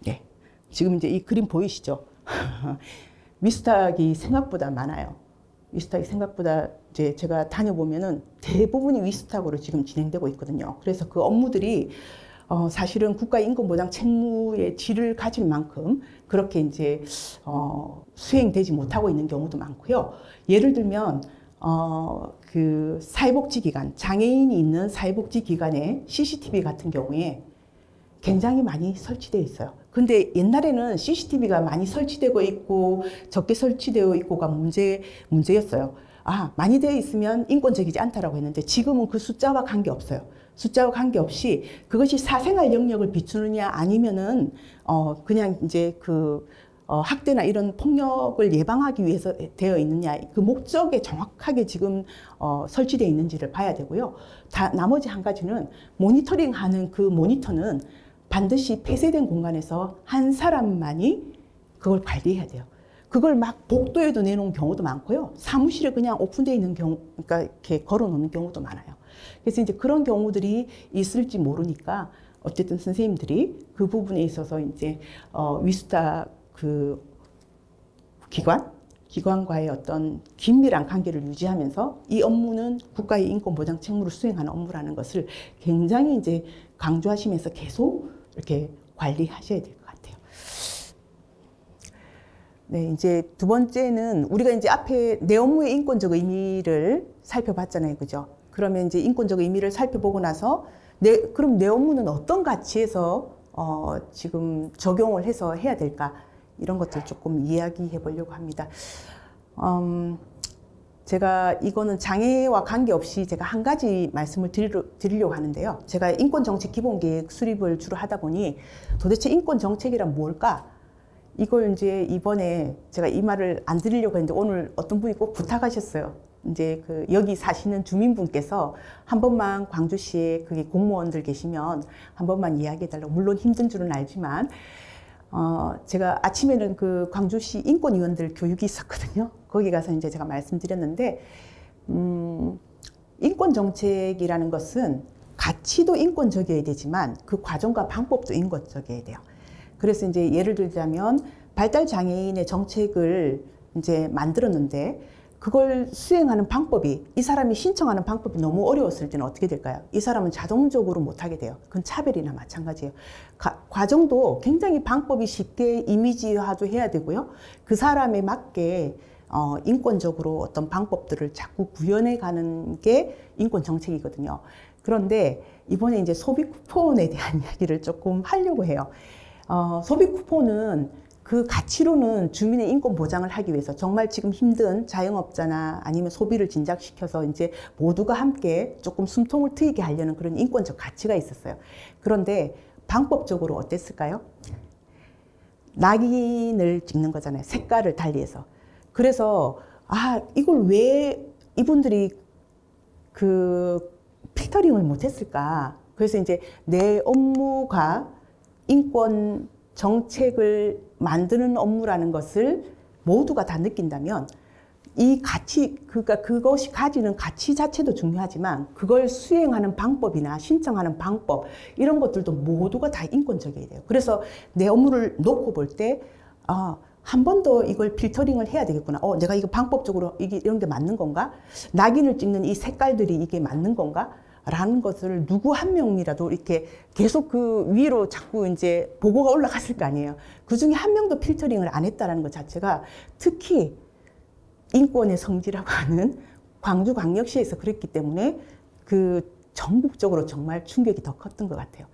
네, 지금 이제 이 그림 보이시죠? 위수탁이 생각보다 많아요. 위수탁이 생각보다 이제 제가 다녀보면은 대부분이 위수탁으로 지금 진행되고 있거든요. 그래서 그 업무들이 사실은 국가의 인권보장 책무의 질을 가질 만큼 그렇게 이제 수행되지 못하고 있는 경우도 많고요. 예를 들면 그 사회복지기관, 장애인이 있는 사회복지기관의 CCTV 같은 경우에 굉장히 많이 설치되어 있어요. 근데 옛날에는 CCTV가 많이 설치되고 있고 적게 설치되어 있고가 문제였어요. 많이 되어 있으면 인권적이지 않다라고 했는데 지금은 그 숫자와 관계없어요. 숫자와 관계없이 그것이 사생활 영역을 비추느냐 아니면은 그냥 이제 그 학대나 이런 폭력을 예방하기 위해서 되어 있느냐, 그 목적에 정확하게 지금 설치되어 있는지를 봐야 되고요. 나머지 한 가지는 모니터링하는 그 모니터는 반드시 폐쇄된 공간에서 한 사람만이 그걸 관리해야 돼요. 그걸 막 복도에도 내놓은 경우도 많고요. 사무실에 그냥 오픈되어 있는 경우, 그러니까 이렇게 걸어 놓는 경우도 많아요. 그래서 이제 그런 경우들이 있을지 모르니까 어쨌든 선생님들이 그 부분에 있어서 이제 위수탁 그 기관과의 어떤 긴밀한 관계를 유지하면서 이 업무는 국가의 인권보장 책무를 수행하는 업무라는 것을 굉장히 이제 강조하시면서 계속 이렇게 관리하셔야 될 것 같아요. 네, 이제 두 번째는 우리가 이제 앞에 내 업무의 인권적 의미를 살펴봤잖아요, 그죠? 그러면 이제 인권적 의미를 살펴보고 나서 그럼 내 업무는 어떤 가치에서 지금 적용을 해서 해야 될까? 이런 것들 조금 이야기해 보려고 합니다. 제가 이거는 장애와 관계없이 제가 한 가지 말씀을 드리려고 하는데요. 제가 인권정책 기본계획 수립을 주로 하다 보니 도대체 인권정책이란 뭘까? 이걸 이제 이번에 제가 이 말을 안 드리려고 했는데 오늘 어떤 분이 꼭 부탁하셨어요. 이제 그 여기 사시는 주민분께서 한 번만 광주시에 그게 공무원들 계시면 한 번만 이야기해 달라고. 물론 힘든 줄은 알지만 제가 아침에는 그 광주시 인권위원들 교육이 있었거든요. 거기 가서 이제 제가 말씀드렸는데, 인권정책이라는 것은 가치도 인권적이어야 되지만 그 과정과 방법도 인권적이어야 돼요. 그래서 이제 예를 들자면 발달장애인의 정책을 이제 만들었는데 그걸 수행하는 방법이, 이 사람이 신청하는 방법이 너무 어려웠을 때는 어떻게 될까요? 이 사람은 자동적으로 못하게 돼요. 그건 차별이나 마찬가지예요. 과정도 굉장히 방법이 쉽게 이미지화도 해야 되고요. 그 사람에 맞게 인권적으로 어떤 방법들을 자꾸 구현해 가는 게 인권 정책이거든요. 그런데 이번에 이제 소비 쿠폰에 대한 이야기를 조금 하려고 해요. 소비 쿠폰은 그 가치로는 주민의 인권 보장을 하기 위해서 정말 지금 힘든 자영업자나 아니면 소비를 진작시켜서 이제 모두가 함께 조금 숨통을 트이게 하려는 그런 인권적 가치가 있었어요. 그런데 방법적으로 어땠을까요? 낙인을 찍는 거잖아요. 색깔을 달리해서. 그래서 이걸 왜 이분들이 그 필터링을 못했을까? 그래서 이제 내 업무가 인권 정책을 만드는 업무라는 것을 모두가 다 느낀다면 이 가치, 그러니까 그것이 가지는 가치 자체도 중요하지만 그걸 수행하는 방법이나 신청하는 방법 이런 것들도 모두가 다 인권적이어야 돼요. 그래서 내 업무를 놓고 볼 때 한 번 더 이걸 필터링을 해야 되겠구나. 내가 이거 방법적으로 이런 게 맞는 건가? 낙인을 찍는 이 색깔들이 이게 맞는 건가? 라는 것을 누구 한 명이라도 이렇게 계속 그 위로 자꾸 이제 보고가 올라갔을 거 아니에요. 그 중에 한 명도 필터링을 안 했다라는 것 자체가 특히 인권의 성지라고 하는 광주광역시에서 그랬기 때문에 그 전국적으로 정말 충격이 더 컸던 것 같아요.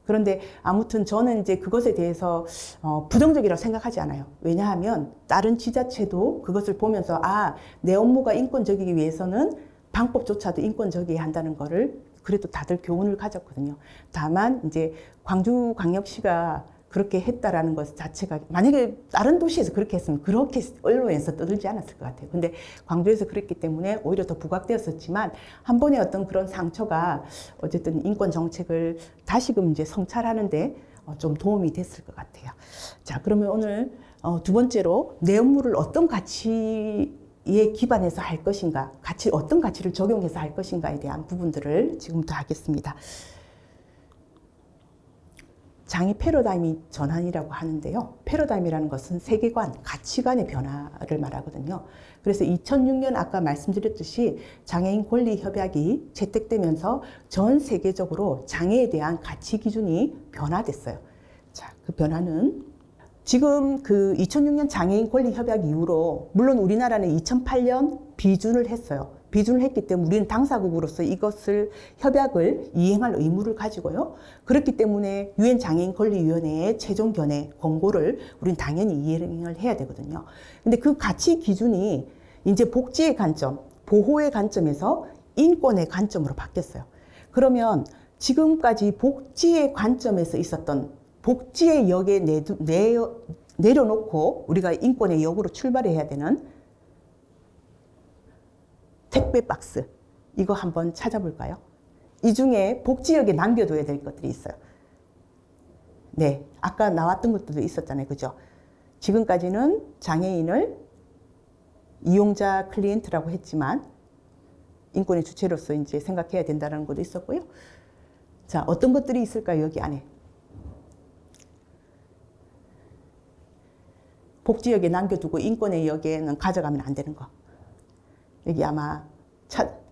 그런데 아무튼 저는 이제 그것에 대해서 부정적이라고 생각하지 않아요. 왜냐하면 다른 지자체도 그것을 보면서 내 업무가 인권적이기 위해서는 방법조차도 인권적이어야 한다는 거를 그래도 다들 교훈을 가졌거든요. 다만 이제 광주광역시가 그렇게 했다라는 것 자체가 만약에 다른 도시에서 그렇게 했으면 그렇게 언론에서 떠들지 않았을 것 같아요. 근데 광주에서 그랬기 때문에 오히려 더 부각되었었지만 한 번의 어떤 그런 상처가 어쨌든 인권 정책을 다시금 이제 성찰하는데 좀 도움이 됐을 것 같아요. 자, 그러면 오늘 두 번째로 내 업무를 어떤 가치에 기반해서 할 것인가, 어떤 가치를 적용해서 할 것인가에 대한 부분들을 지금부터 하겠습니다. 장애 패러다임이 전환이라고 하는데요. 패러다임이라는 것은 세계관, 가치관의 변화를 말하거든요. 그래서 2006년 아까 말씀드렸듯이 장애인 권리 협약이 채택되면서 전 세계적으로 장애에 대한 가치 기준이 변화됐어요. 자, 그 변화는 지금 그 2006년 장애인 권리 협약 이후로 물론 우리나라는 2008년 비준을 했어요. 비준을 했기 때문에 우리는 당사국으로서 이것을 협약을 이행할 의무를 가지고요. 그렇기 때문에 유엔 장애인 권리위원회의 최종 견해 권고를 우리는 당연히 이행을 해야 되거든요. 근데 그 가치 기준이 이제 복지의 관점, 보호의 관점에서 인권의 관점으로 바뀌었어요. 그러면 지금까지 복지의 관점에서 있었던 복지의 역에 내려놓고 우리가 인권의 역으로 출발해야 되는 택배 박스, 이거 한번 찾아볼까요? 이 중에 복지역에 남겨둬야 될 것들이 있어요. 네, 아까 나왔던 것들도 있었잖아요. 그죠? 지금까지는 장애인을 이용자 클리엔트라고 했지만 인권의 주체로서 이제 생각해야 된다는 것도 있었고요. 자, 어떤 것들이 있을까요? 여기 안에. 복지역에 남겨두고 인권의 역에는 가져가면 안 되는 거. 여기 아마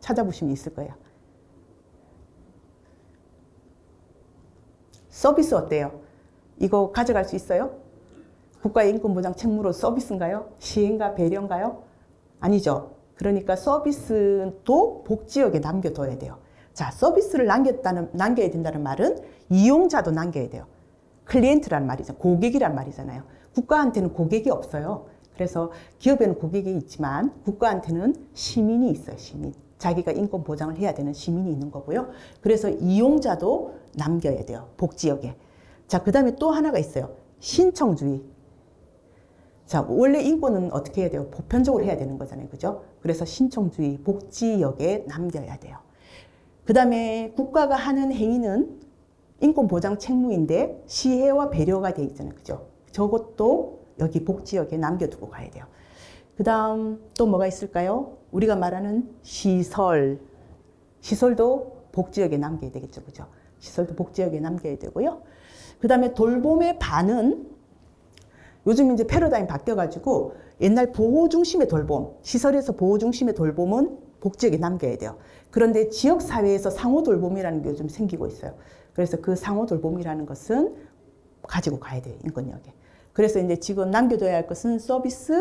찾아보시면 있을 거예요. 서비스 어때요? 이거 가져갈 수 있어요? 국가의 인권보장 책무로 서비스인가요? 시행과 배려인가요? 아니죠. 그러니까 서비스도 복지역에 남겨둬야 돼요. 자, 서비스를 남겨야 된다는 말은 이용자도 남겨야 돼요. 클리엔트란 말이죠. 고객이란 말이잖아요. 국가한테는 고객이 없어요. 그래서 기업에는 고객이 있지만 국가한테는 시민이 있어요. 시민. 자기가 인권 보장을 해야 되는 시민이 있는 거고요. 그래서 이용자도 남겨야 돼요. 복지역에. 자, 그 다음에 또 하나가 있어요. 신청주의. 자, 원래 인권은 어떻게 해야 돼요? 보편적으로 해야 되는 거잖아요. 그죠? 그래서 신청주의, 복지역에 남겨야 돼요. 그 다음에 국가가 하는 행위는 인권 보장 책무인데 시혜와 배려가 돼 있잖아요. 그죠? 저것도 여기 복지역에 남겨두고 가야 돼요. 그 다음 또 뭐가 있을까요? 우리가 말하는 시설도 복지역에 남겨야 되겠죠. 그죠? 시설도 복지역에 남겨야 되고요. 그 다음에 돌봄의 반은 요즘 이제 패러다임 바뀌어가지고 옛날 보호 중심의 돌봄, 시설에서 보호 중심의 돌봄은 복지역에 남겨야 돼요. 그런데 지역사회에서 상호 돌봄이라는 게 요즘 생기고 있어요. 그래서 그 상호 돌봄이라는 것은 가지고 가야 돼요. 인권역에. 그래서 이제 지금 남겨둬야 할 것은 서비스,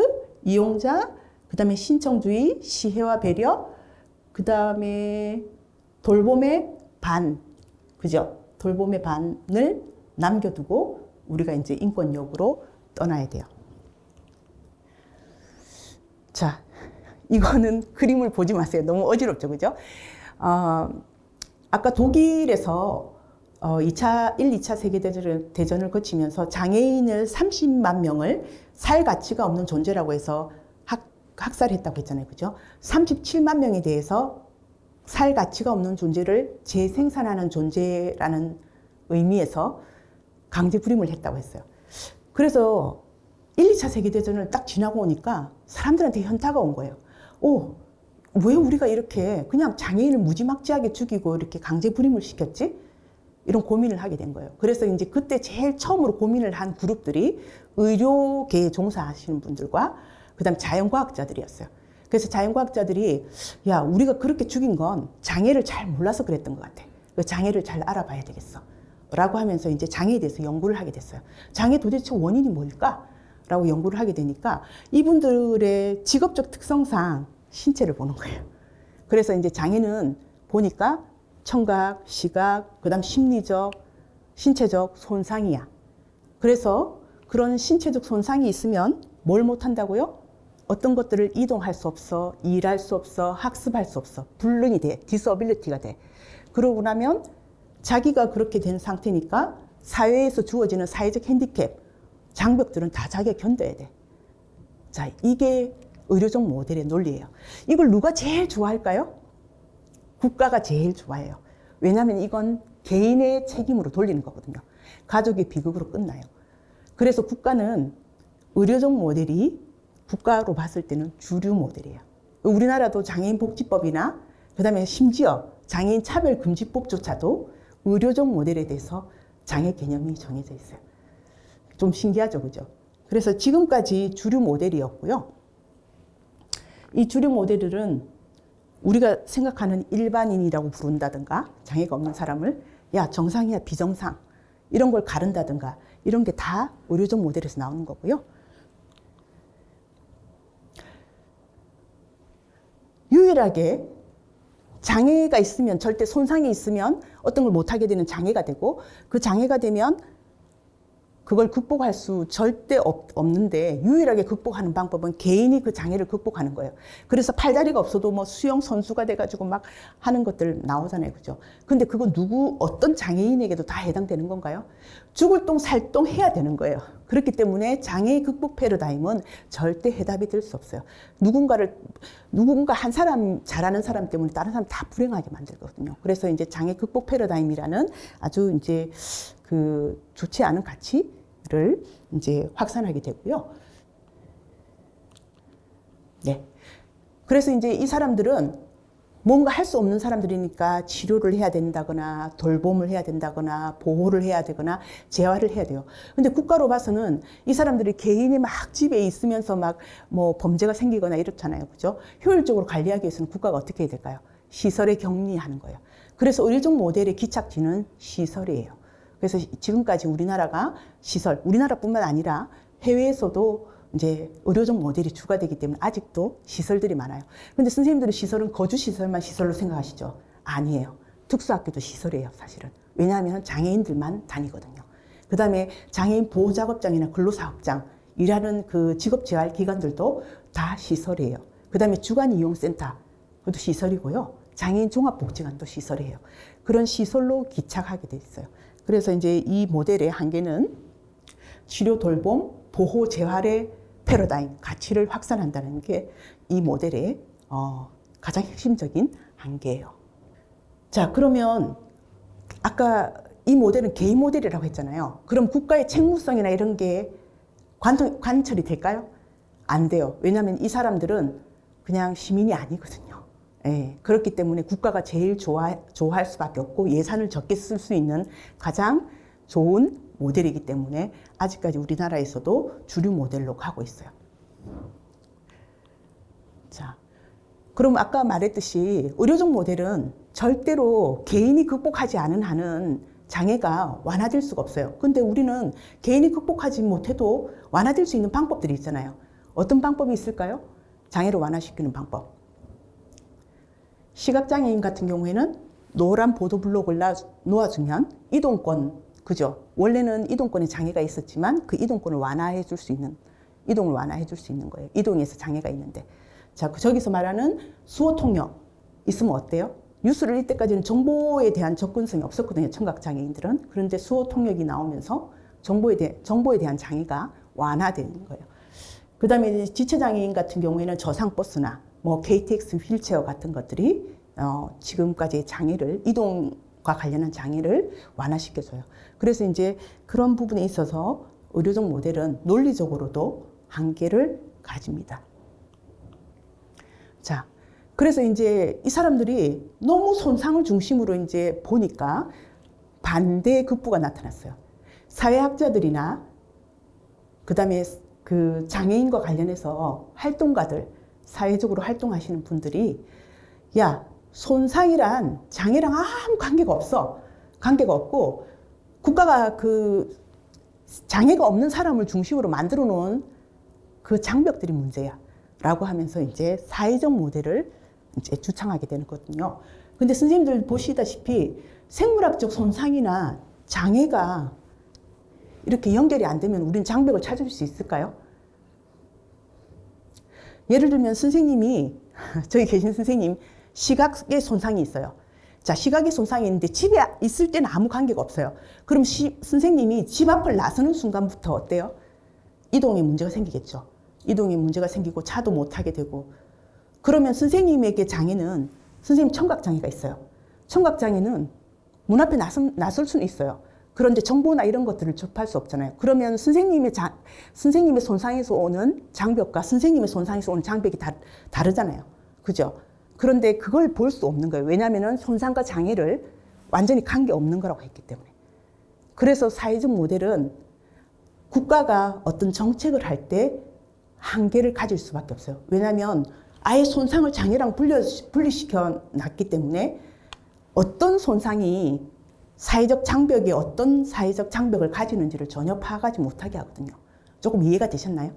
이용자, 그 다음에 신청주의, 시혜와 배려, 그 다음에 돌봄의 반, 그죠? 돌봄의 반을 남겨두고 우리가 이제 인권역으로 떠나야 돼요. 자, 이거는 그림을 보지 마세요. 너무 어지럽죠, 그죠? 아까 독일에서 1, 2차 세계대전을 거치면서 장애인을 30만 명을 살 가치가 없는 존재라고 해서 학살했다고 했잖아요. 그죠? 37만 명에 대해서 살 가치가 없는 존재를 재생산하는 존재라는 의미에서 강제 불임을 했다고 했어요. 그래서 1, 2차 세계대전을 딱 지나고 오니까 사람들한테 현타가 온 거예요. 왜 우리가 이렇게 그냥 장애인을 무지막지하게 죽이고 이렇게 강제 불임을 시켰지? 이런 고민을 하게 된 거예요. 그래서 이제 그때 제일 처음으로 고민을 한 그룹들이 의료계에 종사하시는 분들과 그다음 자연과학자들이었어요. 그래서 자연과학자들이 야, 우리가 그렇게 죽인 건 장애를 잘 몰라서 그랬던 것 같아. 그 장애를 잘 알아봐야 되겠어. 라고 하면서 이제 장애에 대해서 연구를 하게 됐어요. 장애 도대체 원인이 뭘까? 라고 연구를 하게 되니까 이분들의 직업적 특성상 신체를 보는 거예요. 그래서 이제 장애는 보니까 청각, 시각, 그다음 심리적, 신체적 손상이야. 그래서 그런 신체적 손상이 있으면 뭘 못한다고요? 어떤 것들을 이동할 수 없어, 일할 수 없어, 학습할 수 없어. 불능이 돼, 디서빌리티가 돼. 그러고 나면 자기가 그렇게 된 상태니까 사회에서 주어지는 사회적 핸디캡, 장벽들은 다 자기가 견뎌야 돼. 자, 이게 의료적 모델의 논리예요. 이걸 누가 제일 좋아할까요? 국가가 제일 좋아해요. 왜냐하면 이건 개인의 책임으로 돌리는 거거든요. 가족의 비극으로 끝나요. 그래서 국가는 의료적 모델이 국가로 봤을 때는 주류 모델이에요. 우리나라도 장애인 복지법이나 그다음에 심지어 장애인 차별금지법조차도 의료적 모델에 대해서 장애 개념이 정해져 있어요. 좀 신기하죠, 그죠? 그래서 지금까지 주류 모델이었고요. 이 주류 모델들은 우리가 생각하는 일반인이라고 부른다든가 장애가 없는 사람을 야, 정상이야, 비정상 이런 걸 가른다든가 이런 게 다 의료적 모델에서 나오는 거고요. 유일하게 장애가 있으면 절대 손상이 있으면 어떤 걸 못하게 되는 장애가 되고 그 장애가 되면 그걸 극복할 수 절대 없는데 유일하게 극복하는 방법은 개인이 그 장애를 극복하는 거예요. 그래서 팔다리가 없어도 뭐 수영 선수가 돼가지고 막 하는 것들 나오잖아요. 그죠? 근데 그건 어떤 장애인에게도 다 해당되는 건가요? 죽을 똥 살 똥 해야 되는 거예요. 그렇기 때문에 장애 극복 패러다임은 절대 해답이 될 수 없어요. 누군가 한 사람, 잘하는 사람 때문에 다른 사람 다 불행하게 만들거든요. 그래서 이제 장애 극복 패러다임이라는 아주 이제 좋지 않은 가치를 이제 확산하게 되고요. 네. 그래서 이제 이 사람들은 뭔가 할 수 없는 사람들이니까 치료를 해야 된다거나 돌봄을 해야 된다거나 보호를 해야 되거나 재활을 해야 돼요. 근데 국가로 봐서는 이 사람들이 개인이 막 집에 있으면서 막 뭐 범죄가 생기거나 이렇잖아요. 그죠? 효율적으로 관리하기 위해서는 국가가 어떻게 해야 될까요? 시설에 격리하는 거예요. 그래서 의료적 모델의 기착지는 시설이에요. 그래서 지금까지 우리나라가 우리나라뿐만 아니라 해외에서도 이제 의료적 모델이 추가되기 때문에 아직도 시설들이 많아요. 근데 선생님들은 시설은 거주시설만 시설로 생각하시죠? 아니에요. 특수학교도 시설이에요, 사실은. 왜냐하면 장애인들만 다니거든요. 그 다음에 장애인 보호작업장이나 근로사업장, 일하는 그 직업재활기관들도 다 시설이에요. 그 다음에 주간이용센터, 그것도 시설이고요. 장애인 종합복지관도 시설이에요. 그런 시설로 기착하게 돼 있어요. 그래서 이제 이 모델의 한계는 치료, 돌봄, 보호, 재활의 패러다임, 가치를 확산한다는 게 이 모델의 가장 핵심적인 한계예요. 자, 그러면 아까 이 모델은 개인 모델이라고 했잖아요. 그럼 국가의 책무성이나 이런 게 관철이 될까요? 안 돼요. 왜냐하면 이 사람들은 그냥 시민이 아니거든요. 예, 그렇기 때문에 국가가 제일 좋아할 수밖에 없고 예산을 적게 쓸 수 있는 가장 좋은 모델이기 때문에 아직까지 우리나라에서도 주류 모델로 가고 있어요. 자, 그럼 아까 말했듯이 의료적 모델은 절대로 개인이 극복하지 않은 한은 장애가 완화될 수가 없어요. 근데 우리는 개인이 극복하지 못해도 완화될 수 있는 방법들이 있잖아요. 어떤 방법이 있을까요? 장애를 완화시키는 방법. 시각장애인 같은 경우에는 노란 보도블록을 놓아주면 이동권, 그죠? 원래는 이동권에 장애가 있었지만 그 이동권을 완화해 줄 수 있는, 이동을 완화해 줄 수 있는 거예요. 이동에서 장애가 있는데. 자, 저기서 말하는 수어 통역 있으면 어때요? 뉴스를 읽을 때까지는 정보에 대한 접근성이 없었거든요. 청각장애인들은. 그런데 수어 통역이 나오면서 정보에 대한 장애가 완화되는 거예요. 그 다음에 지체장애인 같은 경우에는 저상버스나 뭐 KTX 휠체어 같은 것들이 지금까지의 장애를, 이동과 관련한 장애를 완화시켜줘요. 그래서 이제 그런 부분에 있어서 의료적 모델은 논리적으로도 한계를 가집니다. 자, 그래서 이제 이 사람들이 너무 손상을 중심으로 이제 보니까 반대 극부가 나타났어요. 사회학자들이나 그다음에 그 장애인과 관련해서 활동가들, 사회적으로 활동하시는 분들이 야, 손상이란 장애랑 아무 관계가 없어. 관계가 없고 국가가 그 장애가 없는 사람을 중심으로 만들어 놓은 그 장벽들이 문제야. 라고 하면서 이제 사회적 모델을 이제 주창하게 되는 거거든요. 근데 선생님들 보시다시피 생물학적 손상이나 장애가 이렇게 연결이 안 되면 우리는 장벽을 찾을 수 있을까요? 예를 들면 선생님이, 저기 계신 선생님, 시각의 손상이 있어요. 자, 시각의 손상이 있는데 집에 있을 때는 아무 관계가 없어요. 그럼 선생님이 집 앞을 나서는 순간부터 어때요? 이동에 문제가 생기겠죠. 이동에 문제가 생기고 차도 못 타게 되고. 그러면 선생님에게 장애는, 선생님 청각장애가 있어요. 청각장애는 문 앞에 나설 수는 있어요. 그런데 정보나 이런 것들을 접할 수 없잖아요. 그러면 선생님의 손상에서 오는 장벽과 선생님의 손상에서 오는 장벽이 다르잖아요. 그죠? 그런데 그걸 볼 수 없는 거예요. 왜냐하면 손상과 장애를 완전히 관계없는 거라고 했기 때문에. 그래서 사회적 모델은 국가가 어떤 정책을 할 때 한계를 가질 수밖에 없어요. 왜냐하면 아예 손상을 장애랑 분리시켜 놨기 때문에 어떤 손상이 사회적 장벽이 어떤 사회적 장벽을 가지는지를 전혀 파악하지 못하게 하거든요. 조금 이해가 되셨나요?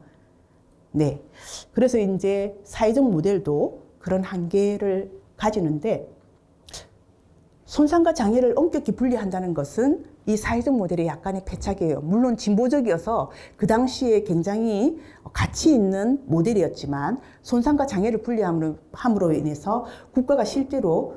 네. 그래서 이제 사회적 모델도 그런 한계를 가지는데 손상과 장애를 엄격히 분리한다는 것은 이 사회적 모델의 약간의 패착이에요. 물론 진보적이어서 그 당시에 굉장히 가치 있는 모델이었지만 손상과 장애를 분리함으로 인해서 국가가 실제로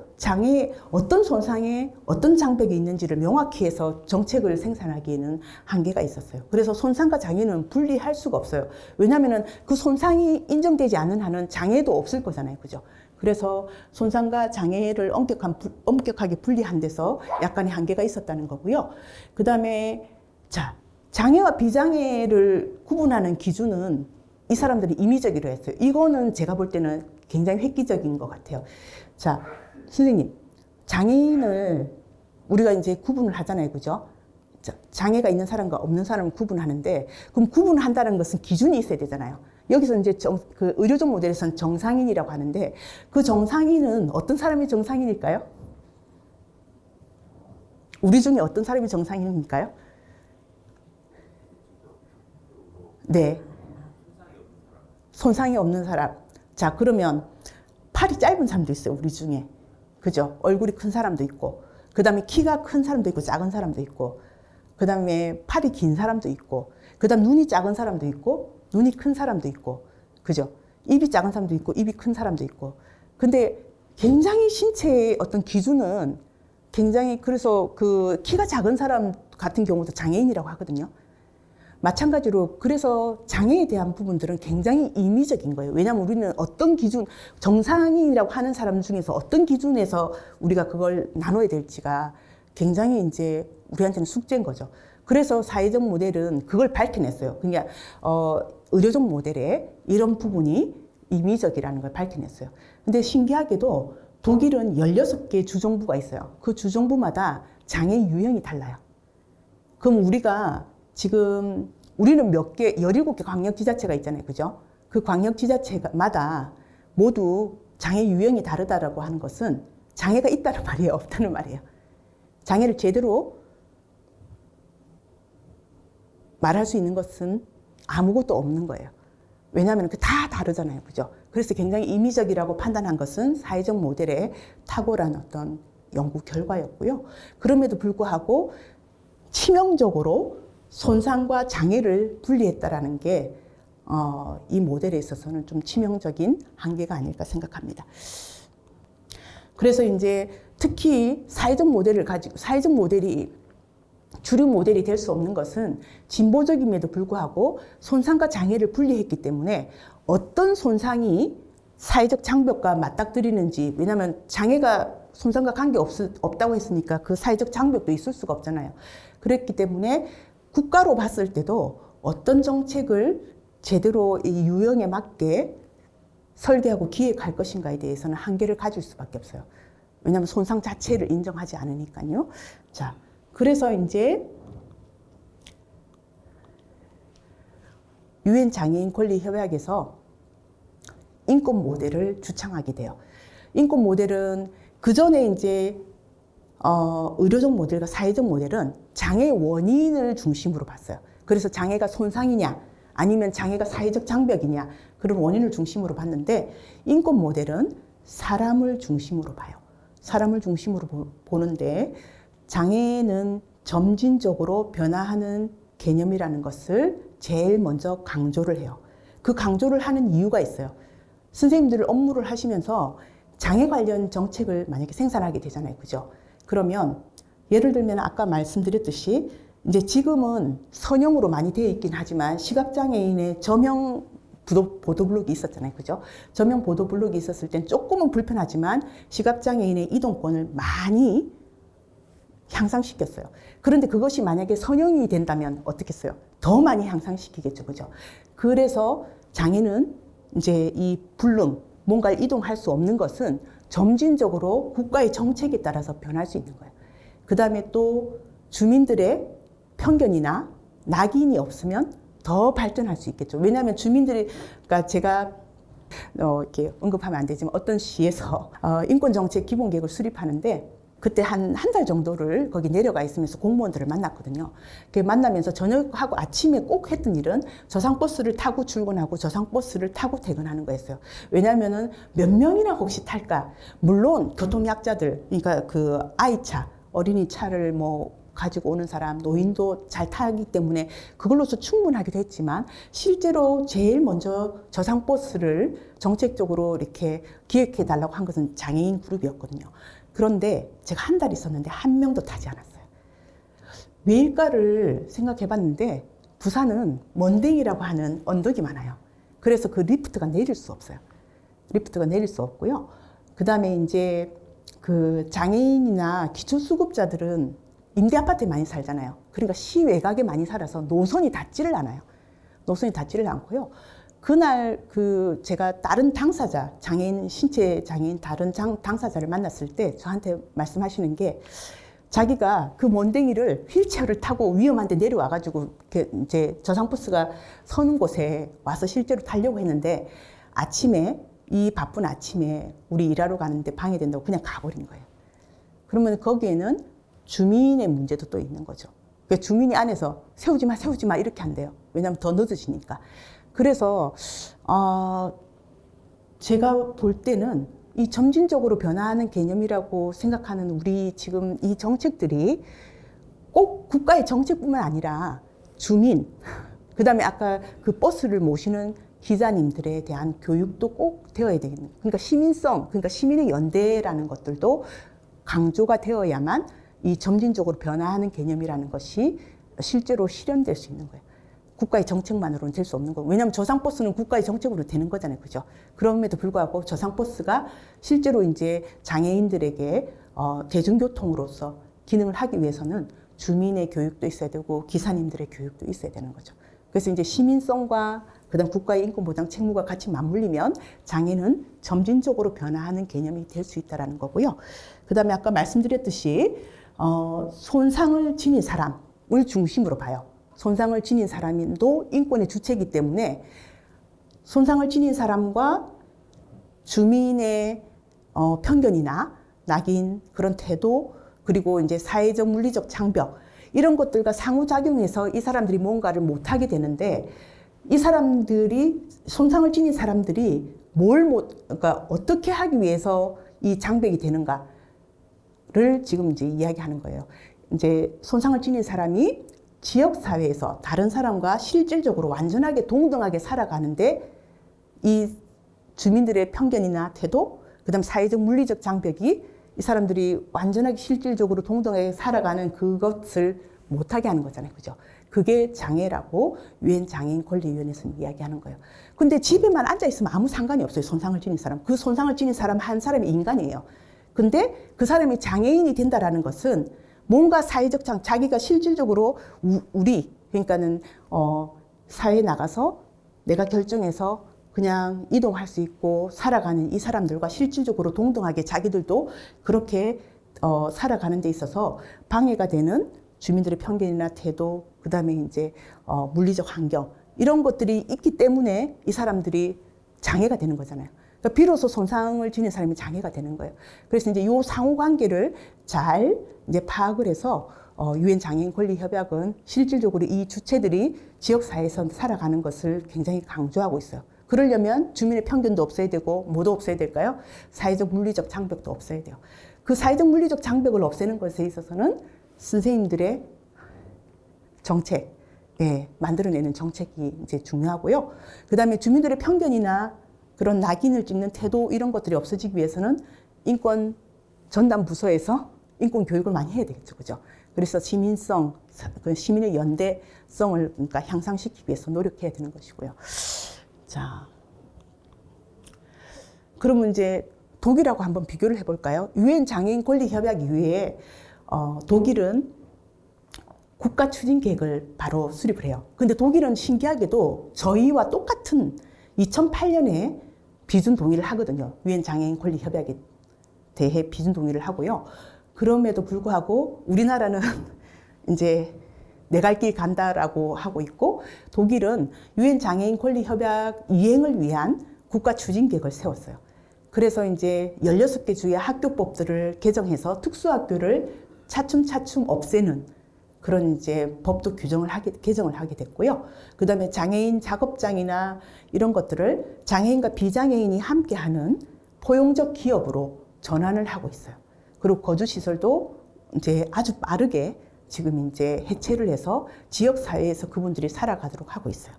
어떤 손상에 어떤 장벽이 있는지를 명확히 해서 정책을 생산하기에는 한계가 있었어요. 그래서 손상과 장애는 분리할 수가 없어요. 왜냐하면 그 손상이 인정되지 않는 한은 장애도 없을 거잖아요. 그죠? 그래서 손상과 장애를 엄격하게 분리한 데서 약간의 한계가 있었다는 거고요. 그 다음에 자, 장애와 비장애를 구분하는 기준은 이 사람들이 임의적으로 했어요. 이거는 제가 볼 때는 굉장히 획기적인 것 같아요. 자, 선생님, 장애인을 우리가 이제 구분을 하잖아요. 그죠? 자, 장애가 있는 사람과 없는 사람을 구분하는데 그럼 구분한다는 것은 기준이 있어야 되잖아요. 여기서 이제 그 의료적 모델에서는 정상인이라고 하는데 그 정상인은 어떤 사람이 정상인일까요? 우리 중에 어떤 사람이 정상인일까요? 네. 손상이 없는 사람. 자, 그러면 팔이 짧은 사람도 있어요. 우리 중에. 그죠? 얼굴이 큰 사람도 있고 그 다음에 키가 큰 사람도 있고 작은 사람도 있고 그 다음에 팔이 긴 사람도 있고 그 다음 눈이 작은 사람도 있고 눈이 큰 사람도 있고, 그죠? 입이 작은 사람도 있고, 입이 큰 사람도 있고. 근데 굉장히 신체의 어떤 기준은 굉장히, 그래서 그 키가 작은 사람 같은 경우도 장애인이라고 하거든요. 마찬가지로 그래서 장애에 대한 부분들은 굉장히 임의적인 거예요. 왜냐하면 우리는 어떤 기준, 정상인이라고 하는 사람 중에서 어떤 기준에서 우리가 그걸 나눠야 될지가 굉장히 이제 우리한테는 숙제인 거죠. 그래서 사회적 모델은 그걸 밝혀냈어요. 그러니까 의료적 모델에 이런 부분이 임의적이라는 걸 밝혀냈어요. 근데 신기하게도 독일은 16개 주정부가 있어요. 그 주정부마다 장애 유형이 달라요. 그럼 우리가 지금 우리는 17개 광역지자체가 있잖아요. 그죠? 그 광역지자체마다 모두 장애 유형이 다르다라고 하는 것은 장애가 있다는 말이에요? 없다는 말이에요? 장애를 제대로 말할 수 있는 것은 아무것도 없는 거예요. 왜냐하면 그 다 다르잖아요. 그죠? 그래서 굉장히 임의적이라고 판단한 것은 사회적 모델의 탁월한 어떤 연구 결과였고요. 그럼에도 불구하고 치명적으로 손상과 장애를 분리했다라는 게 이 모델에 있어서는 좀 치명적인 한계가 아닐까 생각합니다. 그래서 이제 특히 사회적 모델이 주류 모델이 될 수 없는 것은 진보적임에도 불구하고 손상과 장애를 분리했기 때문에 어떤 손상이 사회적 장벽과 맞닥뜨리는지, 왜냐하면 장애가 손상과 관계 없다고 했으니까 그 사회적 장벽도 있을 수가 없잖아요. 그랬기 때문에 국가로 봤을 때도 어떤 정책을 제대로 이 유형에 맞게 설계하고 기획할 것인가에 대해서는 한계를 가질 수밖에 없어요. 왜냐하면 손상 자체를 인정하지 않으니까요. 자, 그래서 이제 유엔 장애인 권리 협약에서 인권 모델을 주창하게 돼요. 인권 모델은 그 전에 이제 의료적 모델과 사회적 모델은 장애 원인을 중심으로 봤어요. 그래서 장애가 손상이냐 아니면 장애가 사회적 장벽이냐 그런 원인을 중심으로 봤는데 인권 모델은 사람을 중심으로 봐요. 사람을 중심으로 보는데 장애는 점진적으로 변화하는 개념이라는 것을 제일 먼저 강조를 해요. 그 강조를 하는 이유가 있어요. 선생님들 업무를 하시면서 장애 관련 정책을 만약에 생산하게 되잖아요. 그죠? 그러면 예를 들면 아까 말씀드렸듯이 이제 지금은 선형으로 많이 되어 있긴 하지만 시각장애인의 저명 보도블록이 있었잖아요. 그죠? 저명 보도블록이 있었을 땐 조금은 불편하지만 시각장애인의 이동권을 많이 향상시켰어요. 그런데 그것이 만약에 선형이 된다면 어떻겠어요? 더 많이 향상시키겠죠. 그죠? 그래서 장애는 이제 이 불능, 뭔가를 이동할 수 없는 것은 점진적으로 국가의 정책에 따라서 변할 수 있는 거예요. 그 다음에 또 주민들의 편견이나 낙인이 없으면 더 발전할 수 있겠죠. 왜냐하면 주민들이, 그러니까 제가 이렇게 언급하면 안 되지만 어떤 시에서 인권정책 기본계획을 수립하는데 그때 한 달 정도를 거기 내려가 있으면서 공무원들을 만났거든요. 만나면서 저녁하고 아침에 꼭 했던 일은 저상버스를 타고 출근하고 저상버스를 타고 퇴근하는 거였어요. 왜냐하면은 몇 명이나 혹시 탈까? 물론 교통약자들, 그러니까 그 아이차, 어린이 차를 뭐 가지고 오는 사람, 노인도 잘 타기 때문에 그걸로서 충분하기도 했지만 실제로 제일 먼저 저상버스를 정책적으로 이렇게 기획해 달라고 한 것은 장애인 그룹이었거든요. 그런데 제가 한 달 있었는데 한 명도 타지 않았어요. 왜일까를 생각해 봤는데 부산은 먼댕이라고 하는 언덕이 많아요. 그래서 그 리프트가 내릴 수 없어요. 리프트가 내릴 수 없고요. 그 다음에 이제 그 장애인이나 기초수급자들은 임대 아파트에 많이 살잖아요. 그러니까 시 외곽에 많이 살아서 노선이 닿지를 않아요. 노선이 닿지를 않고요. 그날 제가 다른 당사자, 장애인, 신체 장애인 다른 당사자를 만났을 때 저한테 말씀하시는 게 자기가 그 먼댕이를 휠체어를 타고 위험한 데 내려와가지고 이제 저상버스가 서는 곳에 와서 실제로 타려고 했는데 아침에, 이 바쁜 아침에 우리 일하러 가는데 방해된다고 그냥 가버린 거예요. 그러면 거기에는 주민의 문제도 또 있는 거죠. 그러니까 주민이 안에서 세우지 마 이렇게 한대요. 왜냐하면 더 늦어지니까. 그래서 제가 볼 때는 이 점진적으로 변화하는 개념이라고 생각하는 우리 지금 이 정책들이 꼭 국가의 정책뿐만 아니라 주민, 그 다음에 아까 그 버스를 모시는 기사님들에 대한 교육도 꼭 되어야 되겠네요. 그러니까 시민성, 그러니까 시민의 연대라는 것들도 강조가 되어야만 이 점진적으로 변화하는 개념이라는 것이 실제로 실현될 수 있는 거예요. 국가의 정책만으로는 될 수 없는 거고. 왜냐하면 저상버스는 국가의 정책으로 되는 거잖아요. 그죠? 그럼에도 불구하고 저상버스가 실제로 이제 장애인들에게 대중교통으로서 기능을 하기 위해서는 주민의 교육도 있어야 되고 기사님들의 교육도 있어야 되는 거죠. 그래서 이제 시민성과 그다음 국가의 인권보장 책무가 같이 맞물리면 장애는 점진적으로 변화하는 개념이 될 수 있다는 거고요. 그다음에 아까 말씀드렸듯이 손상을 지닌 사람을 중심으로 봐요. 손상을 지닌 사람도 인권의 주체이기 때문에 손상을 지닌 사람과 주민의 편견이나 낙인, 그런 태도, 그리고 이제 사회적 물리적 장벽, 이런 것들과 상호작용해서 이 사람들이 뭔가를 못하게 되는데, 이 사람들이, 손상을 지닌 사람들이 그러니까 어떻게 하기 위해서 이 장벽이 되는가를 지금 이제 이야기하는 거예요. 이제 손상을 지닌 사람이 지역사회에서 다른 사람과 실질적으로 완전하게 동등하게 살아가는데 이 주민들의 편견이나 태도, 그 다음 사회적 물리적 장벽이 이 사람들이 완전하게 실질적으로 동등하게 살아가는 그것을 못하게 하는 거잖아요. 그죠? 그게 장애라고 유엔 장애인 권리위원회에서는 이야기하는 거예요. 근데 집에만 앉아 있으면 아무 상관이 없어요. 손상을 지닌 사람. 그 손상을 지닌 사람 한 사람이 인간이에요. 근데 그 사람이 장애인이 된다라는 것은 뭔가 사회적 자기가 실질적으로 우리 그러니까는 사회에 나가서 내가 결정해서 그냥 이동할 수 있고 살아가는 이 사람들과 실질적으로 동등하게 자기들도 그렇게 살아가는 데 있어서 방해가 되는 주민들의 편견이나 태도, 그 다음에 이제 물리적 환경 이런 것들이 있기 때문에 이 사람들이 장애가 되는 거잖아요. 그러니까 비로소 손상을 지닌 사람이 장애가 되는 거예요. 그래서 이제 이 상호 관계를 잘 이제 파악을 해서 유엔 장애인 권리 협약은 실질적으로 이 주체들이 지역 사회에서 살아가는 것을 굉장히 강조하고 있어요. 그러려면 주민의 편견도 없어야 되고 뭐도 없어야 될까요? 사회적 물리적 장벽도 없어야 돼요. 그 사회적 물리적 장벽을 없애는 것에 있어서는 선생님들의 정책, 만들어내는 정책이 이제 중요하고요. 그 다음에 주민들의 편견이나 그런 낙인을 찍는 태도 이런 것들이 없어지기 위해서는 인권 전담 부서에서 인권 교육을 많이 해야 되겠죠, 그죠? 그래서 시민성, 시민의 연대성을 그러니까 향상시키기 위해서 노력해야 되는 것이고요. 자, 그러면 이제 독일하고 한번 비교를 해볼까요? 유엔 장애인 권리 협약 이후에 독일은 국가 추진 계획을 바로 수립을 해요. 근데 독일은 신기하게도 저희와 똑같은 2008년에 비준 동의를 하거든요. 유엔 장애인 권리 협약에 대해 비준 동의를 하고요. 그럼에도 불구하고 우리나라는 이제 내 갈 길 간다라고 하고 있고 독일은 유엔 장애인 권리 협약 이행을 위한 국가 추진 계획을 세웠어요. 그래서 이제 16개 주의 학교법들을 개정해서 특수학교를 차츰차츰 없애는 그런 이제 법도 개정을 하게 됐고요. 그 다음에 장애인 작업장이나 이런 것들을 장애인과 비장애인이 함께하는 포용적 기업으로 전환을 하고 있어요. 그리고 거주시설도 이제 아주 빠르게 지금 이제 해체를 해서 지역사회에서 그분들이 살아가도록 하고 있어요.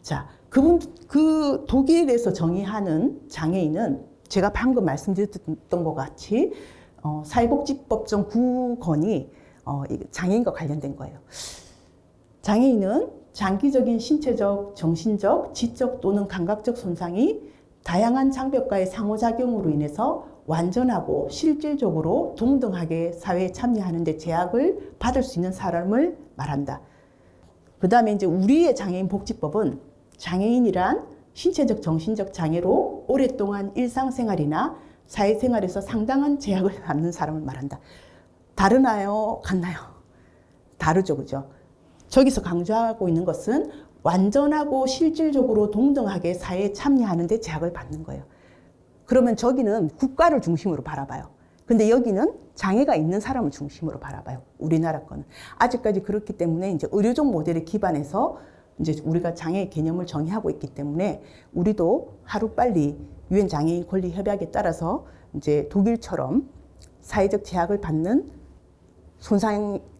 자, 그 독일에서 정의하는 장애인은 제가 방금 말씀드렸던 것 같이 사회복지법 정 9건이 장애인과 관련된 거예요. 장애인은 장기적인 신체적, 정신적, 지적 또는 감각적 손상이 다양한 장벽과의 상호작용으로 인해서 완전하고 실질적으로 동등하게 사회에 참여하는 데 제약을 받을 수 있는 사람을 말한다. 그 다음에 이제 우리의 장애인 복지법은 장애인이란 신체적, 정신적 장애로 오랫동안 일상생활이나 사회생활에서 상당한 제약을 받는 사람을 말한다. 다르나요? 같나요? 다르죠, 그죠? 저기서 강조하고 있는 것은 완전하고 실질적으로 동등하게 사회에 참여하는 데 제약을 받는 거예요. 그러면 저기는 국가를 중심으로 바라봐요. 근데 여기는 장애가 있는 사람을 중심으로 바라봐요. 우리나라 거는. 아직까지 그렇기 때문에 이제 의료적 모델에 기반해서 이제 우리가 장애 개념을 정의하고 있기 때문에 우리도 하루빨리 유엔 장애인 권리 협약에 따라서 이제 독일처럼 사회적 제약을 받는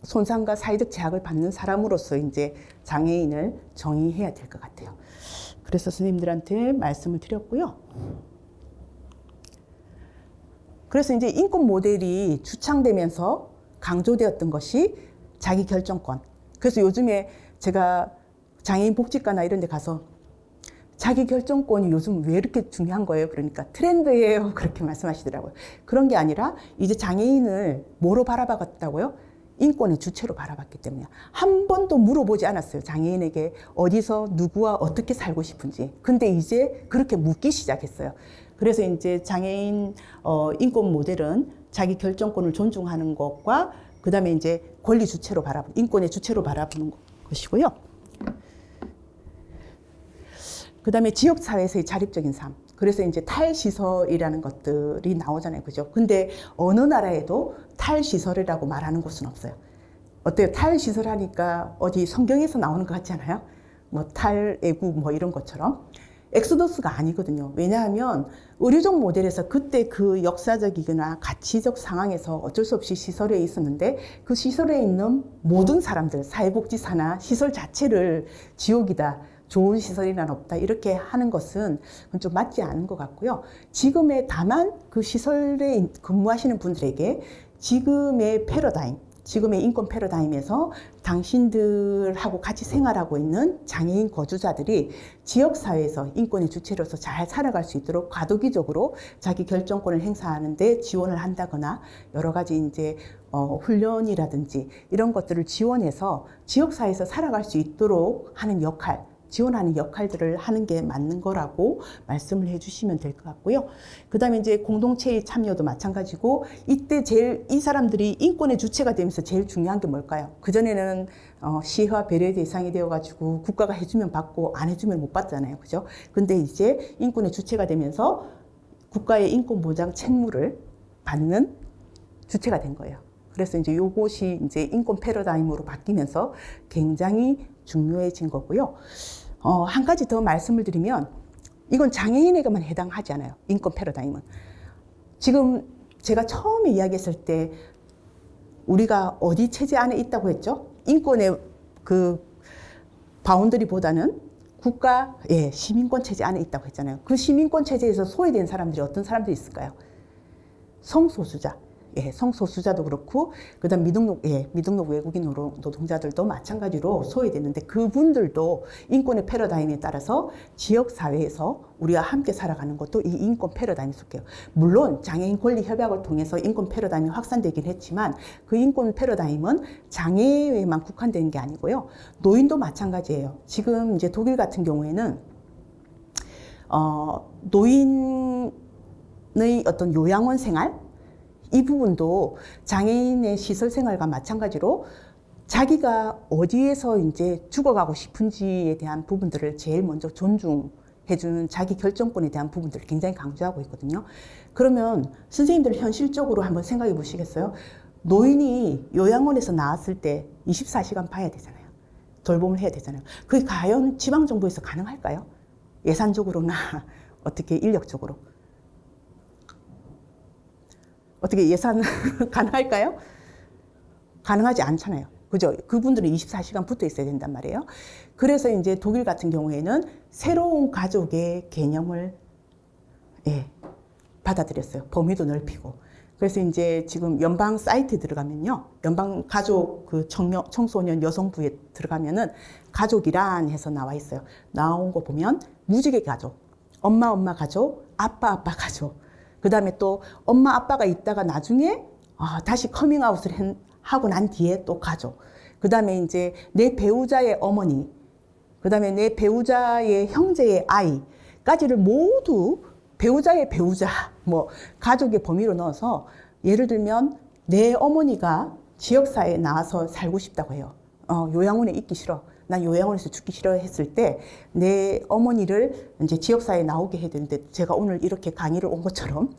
손상과 사회적 제약을 받는 사람으로서 이제 장애인을 정의해야 될 것 같아요. 그래서 스님들한테 말씀을 드렸고요. 그래서 이제 인권 모델이 주창되면서 강조되었던 것이 자기 결정권. 그래서 요즘에 제가 장애인 복지과나 이런 데 가서 자기 결정권이 요즘 왜 이렇게 중요한 거예요? 그러니까 트렌드예요. 그렇게 말씀하시더라고요. 그런 게 아니라 이제 장애인을 뭐로 바라봤다고요? 인권의 주체로 바라봤기 때문에 한 번도 물어보지 않았어요. 장애인에게 어디서 누구와 어떻게 살고 싶은지. 근데 이제 그렇게 묻기 시작했어요. 그래서 이제 장애인 인권 모델은 자기 결정권을 존중하는 것과 그 다음에 이제 권리 주체로 인권의 주체로 바라보는 것이고요. 그 다음에 지역사회에서의 자립적인 삶. 그래서 이제 탈시설이라는 것들이 나오잖아요. 그죠? 근데 어느 나라에도 탈시설이라고 말하는 곳은 없어요. 어때요? 탈시설 하니까 어디 성경에서 나오는 것 같지 않아요? 뭐 탈애국 뭐 이런 것처럼. 엑소더스가 아니거든요. 왜냐하면 의료적 모델에서 그때 그 역사적이거나 가치적 상황에서 어쩔 수 없이 시설에 있었는데 그 시설에 있는 모든 사람들, 사회복지사나 시설 자체를 지옥이다. 좋은 시설이란 없다 이렇게 하는 것은 좀 맞지 않은 것 같고요. 지금의 다만 그 시설에 근무하시는 분들에게 지금의 패러다임, 지금의 인권 패러다임에서 당신들하고 같이 생활하고 있는 장애인 거주자들이 지역사회에서 인권의 주체로서 잘 살아갈 수 있도록 과도기적으로 자기 결정권을 행사하는 데 지원을 한다거나 여러 가지 이제 훈련이라든지 이런 것들을 지원해서 지역사회에서 살아갈 수 있도록 하는 역할, 지원하는 역할들을 하는 게 맞는 거라고 말씀을 해주시면 될 것 같고요. 그 다음에 이제 공동체의 참여도 마찬가지고, 이때 제일 이 사람들이 인권의 주체가 되면서 제일 중요한 게 뭘까요? 그전에는 시혜와 배려의 대상이 되어가지고 국가가 해주면 받고 안 해주면 못 받잖아요. 그죠? 근데 이제 인권의 주체가 되면서 국가의 인권 보장 책무를 받는 주체가 된 거예요. 그래서 이제 요것이 이제 인권 패러다임으로 바뀌면서 굉장히 중요해진 거고요. 한 가지 더 말씀을 드리면, 이건 장애인에게만 해당하지 않아요. 인권 패러다임은. 지금 제가 처음에 이야기했을 때 우리가 어디 체제 안에 있다고 했죠? 인권의 그 바운더리보다는 국가, 시민권 체제 안에 있다고 했잖아요. 그 시민권 체제에서 소외된 사람들이 어떤 사람들이 있을까요? 성소수자. 성소수자도 그렇고, 그 다음 미등록 외국인 노동자들도 마찬가지로 소외되는데, 그분들도 인권의 패러다임에 따라서 지역사회에서 우리가 함께 살아가는 것도 이 인권 패러다임에 속해요. 물론 장애인 권리 협약을 통해서 인권 패러다임이 확산되긴 했지만, 그 인권 패러다임은 장애에만 국한되는 게 아니고요. 노인도 마찬가지예요. 지금 이제 독일 같은 경우에는 노인의 어떤 요양원 생활, 이 부분도 장애인의 시설 생활과 마찬가지로 자기가 어디에서 이제 죽어가고 싶은지에 대한 부분들을 제일 먼저 존중해주는 자기 결정권에 대한 부분들을 굉장히 강조하고 있거든요. 그러면 선생님들 현실적으로 한번 생각해 보시겠어요? 노인이 요양원에서 나왔을 때 24시간 봐야 되잖아요. 돌봄을 해야 되잖아요. 그게 과연 지방정부에서 가능할까요? 예산적으로나 어떻게 인력적으로? 어떻게 예산 가능할까요? 가능하지 않잖아요. 그죠? 그분들은 24시간 붙어 있어야 된단 말이에요. 그래서 이제 독일 같은 경우에는 새로운 가족의 개념을 받아들였어요. 범위도 넓히고. 그래서 이제 지금 연방 사이트에 들어가면요. 연방 가족 그 청소년 여성부에 들어가면은 가족이란 해서 나와 있어요. 나온 거 보면 무지개 가족, 엄마 가족, 아빠 가족. 그 다음에 또 엄마 아빠가 있다가 나중에 다시 커밍아웃을 하고 난 뒤에 또 가족. 그 다음에 이제 내 배우자의 어머니, 그 다음에 내 배우자의 형제의 아이까지를 모두 배우자의 배우자, 가족의 범위로 넣어서, 예를 들면 내 어머니가 지역사회에 나와서 살고 싶다고 해요. 요양원에 있기 싫어. 난 요양원에서 죽기 싫어 했을 때 내 어머니를 이제 지역사회에 나오게 해야 되는데, 제가 오늘 이렇게 강의를 온 것처럼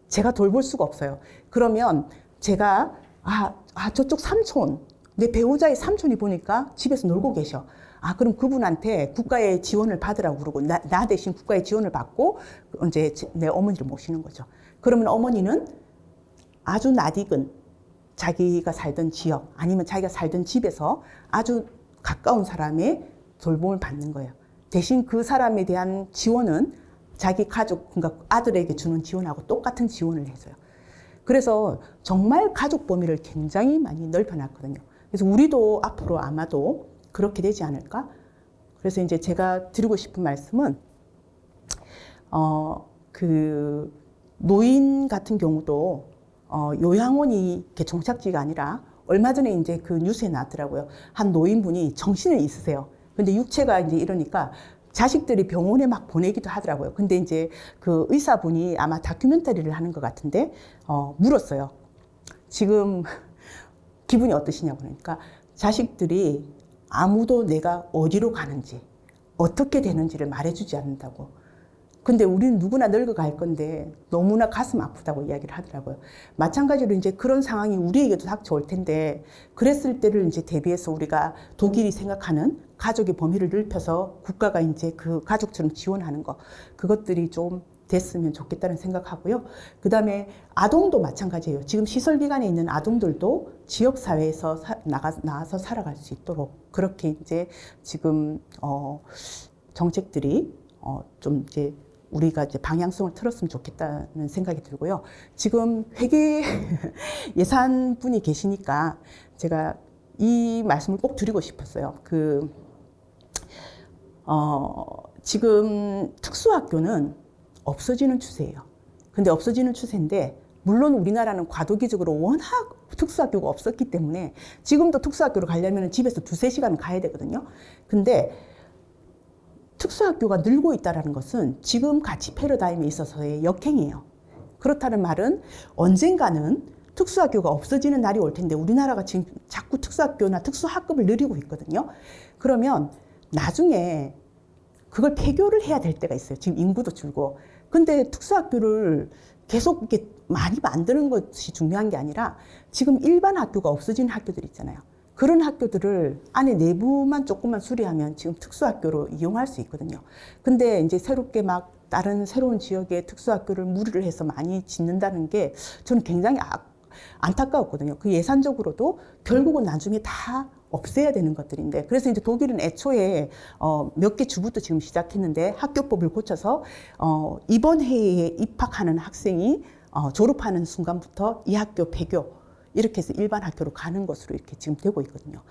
제가 돌볼 수가 없어요. 그러면 제가 저쪽 삼촌, 내 배우자의 삼촌이 보니까 집에서 놀고 계셔. 그럼 그분한테 국가의 지원을 받으라고 그러고, 나 대신 국가의 지원을 받고 이제 내 어머니를 모시는 거죠. 그러면 어머니는 아주 낯익은 자기가 살던 지역 아니면 자기가 살던 집에서 아주 가까운 사람의 돌봄을 받는 거예요. 대신 그 사람에 대한 지원은 자기 가족, 그러니까 아들에게 주는 지원하고 똑같은 지원을 해줘요. 그래서 정말 가족 범위를 굉장히 많이 넓혀놨거든요. 그래서 우리도 앞으로 아마도 그렇게 되지 않을까? 그래서 이제 제가 드리고 싶은 말씀은, 그 노인 같은 경우도 요양원이 이렇게 종착지가 아니라, 얼마 전에 이제 그 뉴스에 나왔더라고요. 한 노인분이 정신은 있으세요. 근데 육체가 이제 이러니까 자식들이 병원에 막 보내기도 하더라고요. 근데 이제 그 의사분이 아마 다큐멘터리를 하는 것 같은데, 물었어요. 지금 기분이 어떠시냐고. 그러니까 자식들이 아무도 내가 어디로 가는지, 어떻게 되는지를 말해주지 않는다고. 근데 우리는 누구나 늙어갈 건데 너무나 가슴 아프다고 이야기를 하더라고요. 마찬가지로 이제 그런 상황이 우리에게도 닥쳐올 텐데, 그랬을 때를 이제 대비해서 우리가 독일이 생각하는 가족의 범위를 넓혀서 국가가 이제 그 가족처럼 지원하는 거, 그것들이 좀 됐으면 좋겠다는 생각하고요. 그 다음에 아동도 마찬가지예요. 지금 시설기관에 있는 아동들도 지역사회에서 나와서 살아갈 수 있도록 그렇게 이제 지금 정책들이 좀 이제 우리가 이제 방향성을 틀었으면 좋겠다는 생각이 들고요. 지금 회계 예산분이 계시니까 제가 이 말씀을 꼭 드리고 싶었어요. 지금 특수학교는 없어지는 추세예요. 근데 없어지는 추세인데, 물론 우리나라는 과도기적으로 워낙 특수학교가 없었기 때문에 지금도 특수학교를 가려면 집에서 2-3시간 가야 되거든요. 근데 특수학교가 늘고 있다는 것은 지금 가치 패러다임에 있어서의 역행이에요. 그렇다는 말은 언젠가는 특수학교가 없어지는 날이 올 텐데, 우리나라가 지금 자꾸 특수학교나 특수학급을 늘리고 있거든요. 그러면 나중에 그걸 폐교를 해야 될 때가 있어요. 지금 인구도 줄고. 근데 특수학교를 계속 이렇게 많이 만드는 것이 중요한 게 아니라, 지금 일반 학교가 없어지는 학교들 있잖아요. 그런 학교들을 안에 내부만 조금만 수리하면 지금 특수학교로 이용할 수 있거든요. 근데 이제 새롭게 막 다른 새로운 지역에 특수학교를 무리를 해서 많이 짓는다는 게 저는 굉장히 안타까웠거든요. 그 예산적으로도 결국은 나중에 다 없애야 되는 것들인데, 그래서 이제 독일은 애초에 몇 개 주부터 지금 시작했는데, 학교법을 고쳐서 이번 해에 입학하는 학생이 졸업하는 순간부터 이 학교 폐교, 이렇게 해서 일반 학교로 가는 것으로 이렇게 지금 되고 있거든요.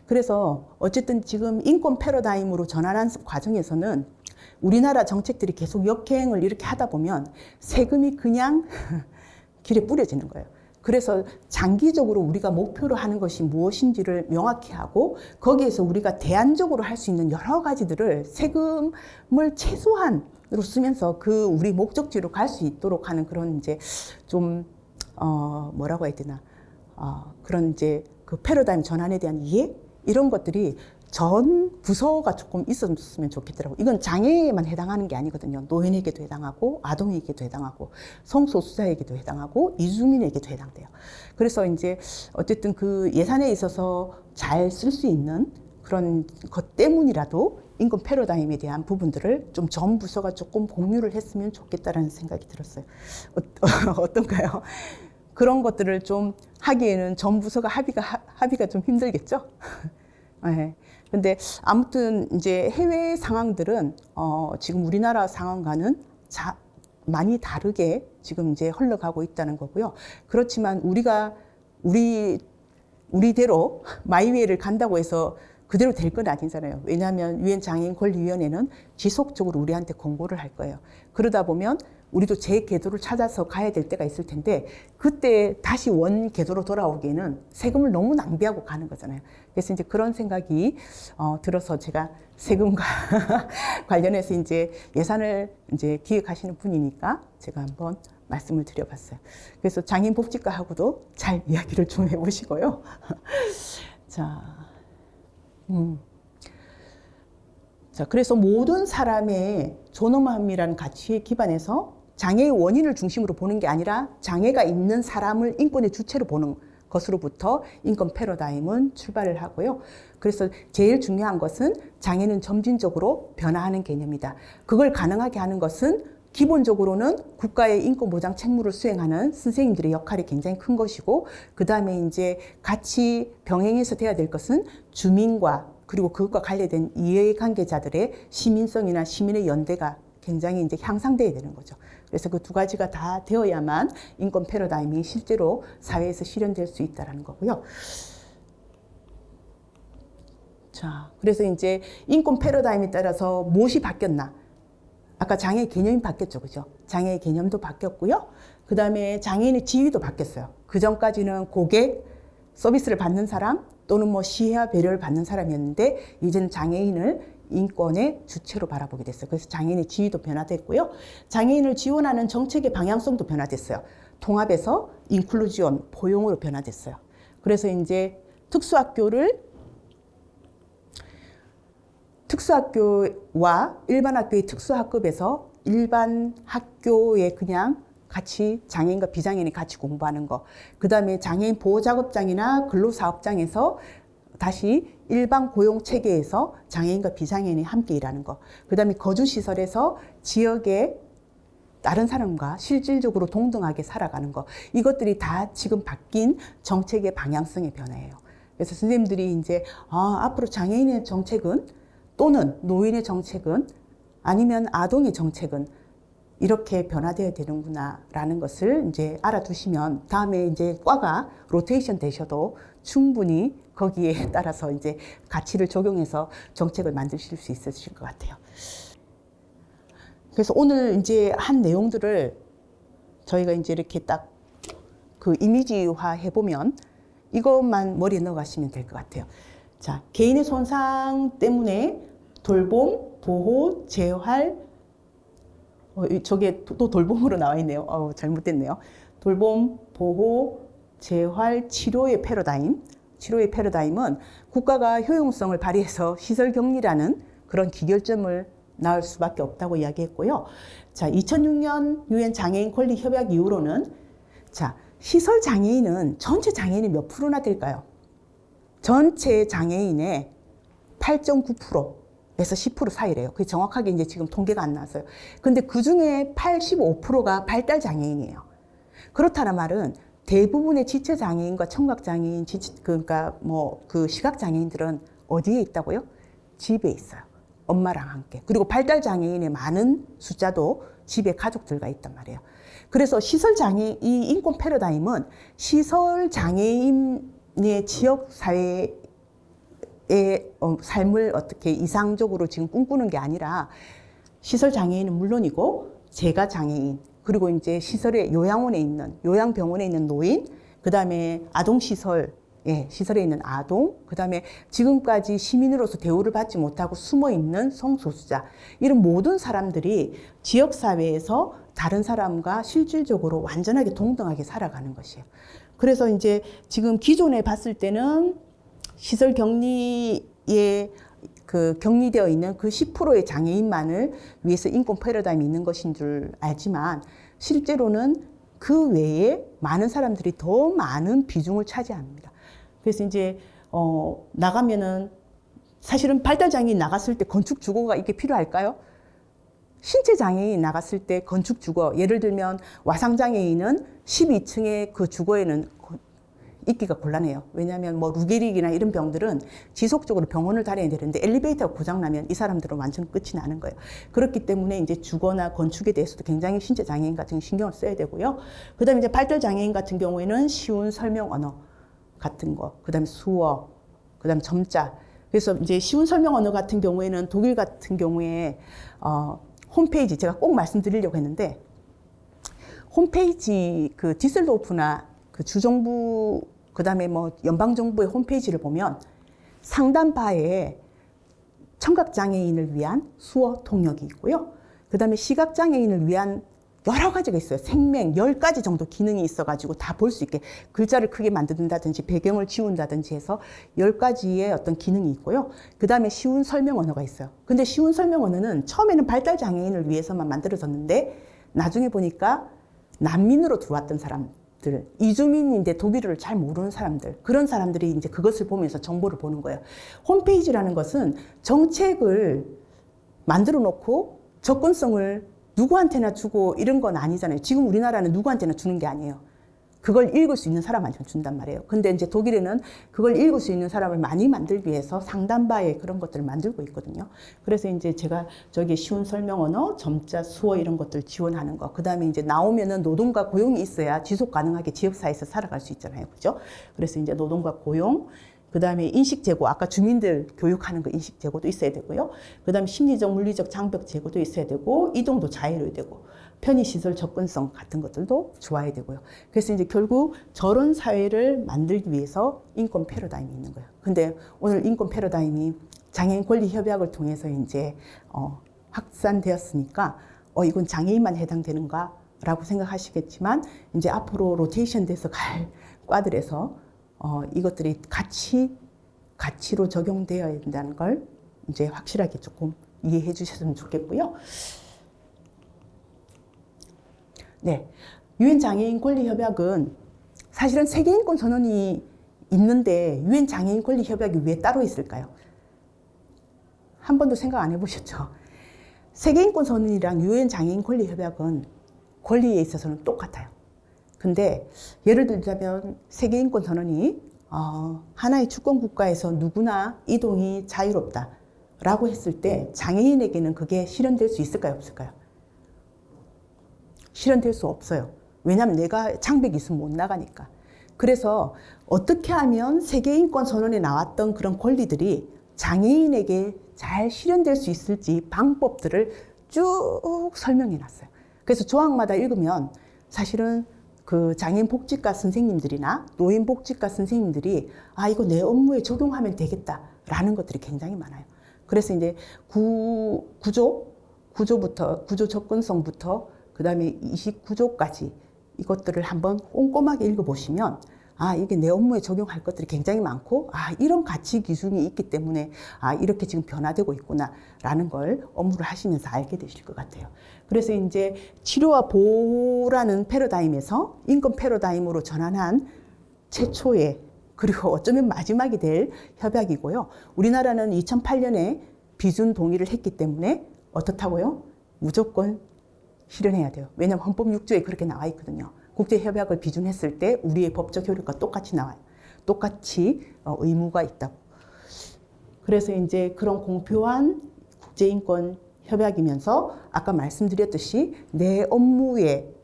그래서 어쨌든 지금 인권 패러다임으로 전환하는 과정에서는 우리나라 정책들이 계속 역행을 이렇게 하다 보면 세금이 그냥 길에 뿌려지는 거예요. 그래서 장기적으로 우리가 목표로 하는 것이 무엇인지를 명확히 하고, 거기에서 우리가 대안적으로 할 수 있는 여러 가지들을 세금을 최소한으로 쓰면서 그 우리 목적지로 갈 수 있도록 하는 그런 이제 좀 뭐라고 해야 되나, 그런 이제 그 패러다임 전환에 대한 이해, 이런 것들이 전 부서가 조금 있었으면 좋겠더라고요. 이건 장애에만 해당하는 게 아니거든요. 노인에게도 해당하고, 아동에게도 해당하고, 성소수자에게도 해당하고, 이주민에게도 해당돼요. 그래서 이제 어쨌든 그 예산에 있어서 잘 쓸 수 있는 그런 것 때문이라도 인권 패러다임에 대한 부분들을 좀 전 부서가 조금 공유를 했으면 좋겠다라는 생각이 들었어요. 어떤가요? 그런 것들을 좀 하기에는 전 부서가 합의가 좀 힘들겠죠? 네. 근데 아무튼 이제 해외 상황들은 지금 우리나라 상황과는 많이 다르게 지금 이제 흘러가고 있다는 거고요. 그렇지만 우리대로 마이웨이를 간다고 해서 그대로 될 건 아니잖아요. 왜냐하면 유엔 장애인 권리위원회는 지속적으로 우리한테 권고를 할 거예요. 그러다 보면 우리도 제 궤도를 찾아서 가야 될 때가 있을 텐데, 그때 다시 원 궤도로 돌아오기에는 세금을 너무 낭비하고 가는 거잖아요. 그래서 이제 그런 생각이 들어서 제가 세금과 관련해서 이제 예산을 이제 기획하시는 분이니까 제가 한번 말씀을 드려봤어요. 그래서 장애인 복지과하고도 잘 이야기를 좀 해보시고요. 자, 그래서 모든 사람의 존엄함이라는 가치에 기반해서 장애의 원인을 중심으로 보는 게 아니라 장애가 있는 사람을 인권의 주체로 보는 것으로부터 인권 패러다임은 출발을 하고요. 그래서 제일 중요한 것은 장애는 점진적으로 변화하는 개념이다. 그걸 가능하게 하는 것은 기본적으로는 국가의 인권 보장 책무를 수행하는 선생님들의 역할이 굉장히 큰 것이고, 그 다음에 이제 같이 병행해서 돼야 될 것은 주민과 그리고 그것과 관련된 이해관계자들의 시민성이나 시민의 연대가 굉장히 이제 향상돼야 되는 거죠. 그래서 그 두 가지가 다 되어야만 인권 패러다임이 실제로 사회에서 실현될 수 있다는 거고요. 자, 그래서 이제 인권 패러다임에 따라서 무엇이 바뀌었나? 아까 장애 개념이 바뀌었죠, 그죠? 장애 개념도 바뀌었고요. 그 다음에 장애인의 지위도 바뀌었어요. 그 전까지는 고객, 서비스를 받는 사람 또는 뭐 시혜와 배려를 받는 사람이었는데, 이제는 장애인을 인권의 주체로 바라보게 됐어요. 그래서 장애인의 지위도 변화됐고요. 장애인을 지원하는 정책의 방향성도 변화됐어요. 통합에서 인클루지온, 포용으로 변화됐어요. 그래서 이제 특수학교와 일반 학교의 특수학급에서 일반 학교에 그냥 같이 장애인과 비장애인이 같이 공부하는 거, 그 다음에 장애인 보호작업장이나 근로사업장에서 다시 일반 고용 체계에서 장애인과 비장애인이 함께 일하는 거, 그 다음에 거주시설에서 지역의 다른 사람과 실질적으로 동등하게 살아가는 거, 이것들이 다 지금 바뀐 정책의 방향성의 변화예요. 그래서 선생님들이 이제 앞으로 장애인의 정책은 또는 노인의 정책은 아니면 아동의 정책은 이렇게 변화되어야 되는구나라는 것을 이제 알아두시면 다음에 이제 과가 로테이션 되셔도 충분히 거기에 따라서 이제 가치를 적용해서 정책을 만드실 수 있으실 것 같아요. 그래서 오늘 이제 한 내용들을 저희가 이제 이렇게 딱 그 이미지화 해보면 이것만 머리에 넣어 가시면 될 것 같아요. 자, 개인의 손상 때문에 돌봄, 보호, 재활, 저게 또 돌봄으로 나와 있네요. 잘못됐네요. 돌봄, 보호, 재활, 치료의 패러다임. 치료의 패러다임은 국가가 효용성을 발휘해서 시설 격리라는 그런 기결점을 낳을 수밖에 없다고 이야기했고요. 자, 2006년 유엔 장애인 권리 협약 이후로는 자, 시설 장애인은 전체 장애인이 몇 프로나 될까요? 전체 장애인의 8.9%에서 10% 사이래요. 그게 정확하게 이제 지금 통계가 안 나왔어요. 근데 그 중에 85%가 발달 장애인이에요. 그렇다는 말은 대부분의 지체 장애인과 청각 장애인, 그러니까 뭐 그 시각 장애인들은 어디에 있다고요? 집에 있어요. 엄마랑 함께. 그리고 발달 장애인의 많은 숫자도 집에 가족들과 있단 말이에요. 그래서 시설 장애, 이 인권 패러다임은 시설 장애인의 지역 사회의 삶을 어떻게 이상적으로 지금 꿈꾸는 게 아니라 시설 장애인은 물론이고 재가 장애인, 그리고 이제 시설에 요양원에 있는, 요양병원에 있는 노인, 그 다음에 아동시설, 시설에 있는 아동, 그 다음에 지금까지 시민으로서 대우를 받지 못하고 숨어 있는 성소수자, 이런 모든 사람들이 지역사회에서 다른 사람과 실질적으로 완전하게 동등하게 살아가는 것이에요. 그래서 이제 지금 기존에 봤을 때는 시설 격리에 격리되어 있는 그 10%의 장애인만을 위해서 인권 패러다임이 있는 것인 줄 알지만 실제로는 그 외에 많은 사람들이 더 많은 비중을 차지합니다. 그래서 이제 나가면은 사실은 발달 장애인 나갔을 때 건축 주거가 이게 필요할까요? 신체 장애인 나갔을 때 건축 주거, 예를 들면 와상 장애인은 12층의 그 주거에는 있기가 곤란해요. 왜냐하면 뭐 루게릭이나 이런 병들은 지속적으로 병원을 다녀야 되는데 엘리베이터가 고장나면 이 사람들은 완전 끝이 나는 거예요. 그렇기 때문에 이제 주거나 건축에 대해서도 굉장히 신체 장애인 같은 신경을 써야 되고요. 그 다음에 이제 발달 장애인 같은 경우에는 쉬운 설명 언어 같은 거, 그 다음에 수어, 그 다음에 점자. 그래서 이제 쉬운 설명 언어 같은 경우에는 독일 같은 경우에 홈페이지 제가 꼭 말씀드리려고 했는데 홈페이지 그 디셀도프나 그 주정부 그다음에 뭐 연방정부의 홈페이지를 보면 상단바에 청각장애인을 위한 수어 통역이 있고요. 그다음에 시각장애인을 위한 여러 가지가 있어요. 생명 10가지 정도 기능이 있어가지고 다 볼 수 있게 글자를 크게 만든다든지 배경을 지운다든지 해서 10가지의 어떤 기능이 있고요. 그 다음에 쉬운 설명 언어가 있어요. 근데 쉬운 설명 언어는 처음에는 발달 장애인을 위해서만 만들어졌는데 나중에 보니까 난민으로 들어왔던 사람들, 이주민인데 독일어를 잘 모르는 사람들, 그런 사람들이 이제 그것을 보면서 정보를 보는 거예요. 홈페이지라는 것은 정책을 만들어 놓고 접근성을 누구한테나 주고 이런 건 아니잖아요. 지금 우리나라는 누구한테나 주는 게 아니에요. 그걸 읽을 수 있는 사람한테 준단 말이에요. 근데 이제 독일에는 그걸 읽을 수 있는 사람을 많이 만들기 위해서 상단바에 그런 것들을 만들고 있거든요. 그래서 이제 제가 저기 쉬운 설명 언어, 점자, 수어 이런 것들 지원하는 거. 그 다음에 이제 나오면은 노동과 고용이 있어야 지속 가능하게 지역사회에서 살아갈 수 있잖아요. 그죠? 그래서 이제 노동과 고용, 그 다음에 인식 제고, 아까 주민들 교육하는 거 인식 제고도 있어야 되고요. 그 다음에 심리적, 물리적 장벽 제고도 있어야 되고, 이동도 자유로워야 되고, 편의시설 접근성 같은 것들도 좋아야 되고요. 그래서 이제 결국 저런 사회를 만들기 위해서 인권 패러다임이 있는 거예요. 근데 오늘 인권 패러다임이 장애인 권리 협약을 통해서 이제 확산되었으니까 이건 장애인만 해당되는가? 라고 생각하시겠지만, 이제 앞으로 로테이션 돼서 갈 과들에서 이것들이 가치로 적용되어야 된다는 걸 이제 확실하게 조금 이해해 주셨으면 좋겠고요. 네. 유엔 장애인 권리 협약은 사실은 세계인권 선언이 있는데 유엔 장애인 권리 협약이 왜 따로 있을까요? 한 번도 생각 안 해보셨죠? 세계인권 선언이랑 유엔 장애인 권리 협약은 권리에 있어서는 똑같아요. 근데 예를 들자면 세계인권 선언이 하나의 주권 국가에서 누구나 이동이 자유롭다라고 했을 때 장애인에게는 그게 실현될 수 있을까요, 없을까요? 실현될 수 없어요. 왜냐하면 내가 장벽이 있으면 못 나가니까. 그래서 어떻게 하면 세계인권선언에 나왔던 그런 권리들이 장애인에게 잘 실현될 수 있을지 방법들을 쭉 설명해 놨어요. 그래서 조항마다 읽으면 사실은 그 장애인 복지과 선생님들이나 노인 복지과 선생님들이 아, 이거 내 업무에 적용하면 되겠다라는 것들이 굉장히 많아요. 그래서 이제 구조 접근성부터 그다음에 29조까지 이것들을 한번 꼼꼼하게 읽어보시면 아, 이게 내 업무에 적용할 것들이 굉장히 많고 아, 이런 가치 기준이 있기 때문에 아, 이렇게 지금 변화되고 있구나라는 걸 업무를 하시면서 알게 되실 것 같아요. 그래서 이제 치료와 보호라는 패러다임에서 인권 패러다임으로 전환한 최초의 그리고 어쩌면 마지막이 될 협약이고요. 우리나라는 2008년에 비준 동의를 했기 때문에 어떻다고요? 무조건 실현해야 돼요. 왜냐하면 헌법 6조에 그렇게 나와 있거든요. 국제협약을 비준했을 때 우리의 법적 효력과 똑같이 나와요. 똑같이 의무가 있다고. 그래서 이제 그런 공표한 국제인권 협약이면서 아까 말씀드렸듯이 내 업무의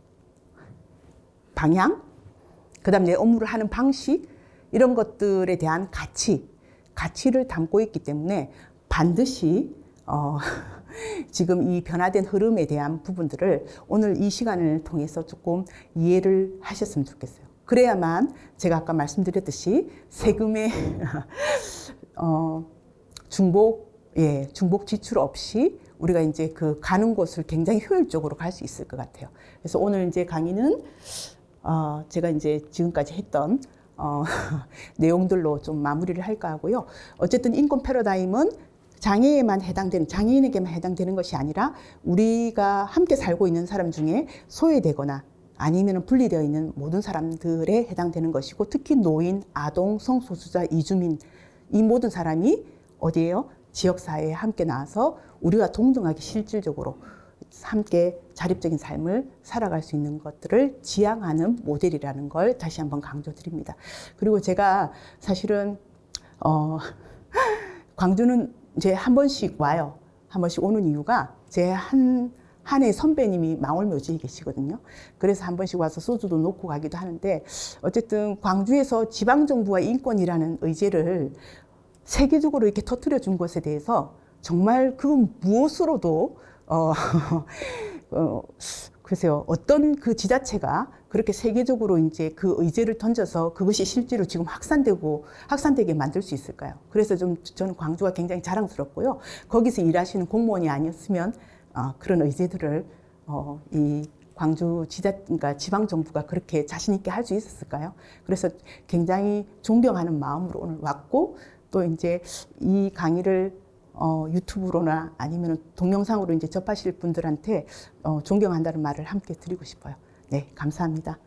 방향, 그 다음 내 업무를 하는 방식, 이런 것들에 대한 가치를 담고 있기 때문에 반드시 지금 이 변화된 흐름에 대한 부분들을 오늘 이 시간을 통해서 조금 이해를 하셨으면 좋겠어요. 그래야만 제가 아까 말씀드렸듯이 세금의 중복 지출 없이 우리가 이제 그 가는 곳을 굉장히 효율적으로 갈 수 있을 것 같아요. 그래서 오늘 이제 강의는 제가 이제 지금까지 했던 내용들로 좀 마무리를 할까 하고요. 어쨌든 인권 패러다임은 장애인에게만 해당되는 것이 아니라 우리가 함께 살고 있는 사람 중에 소외되거나 아니면 분리되어 있는 모든 사람들에 해당되는 것이고 특히 노인, 아동, 성소수자, 이주민 이 모든 사람이 어디에요? 지역사회에 함께 나와서 우리가 동등하게 실질적으로 함께 자립적인 삶을 살아갈 수 있는 것들을 지향하는 모델이라는 걸 다시 한번 강조드립니다. 그리고 제가 사실은 광주는 이제 한 번씩 와요. 한 번씩 오는 이유가 제 한 해 선배님이 망월묘지에 계시거든요. 그래서 한 번씩 와서 소주도 놓고 가기도 하는데 어쨌든 광주에서 지방정부와 인권이라는 의제를 세계적으로 이렇게 터뜨려 준 것에 대해서 정말 그건 무엇으로도 글쎄요, 어떤 그 지자체가 그렇게 세계적으로 이제 그 의제를 던져서 그것이 실제로 지금 확산되게 만들 수 있을까요? 그래서 저는 광주가 굉장히 자랑스럽고요. 거기서 일하시는 공무원이 아니었으면 그런 의제들을 이 광주 그러니까 지방정부가 그렇게 자신있게 할 수 있었을까요? 그래서 굉장히 존경하는 마음으로 오늘 왔고 또 이제 이 강의를 유튜브로나 아니면 동영상으로 이제 접하실 분들한테 존경한다는 말을 함께 드리고 싶어요. 네, 감사합니다.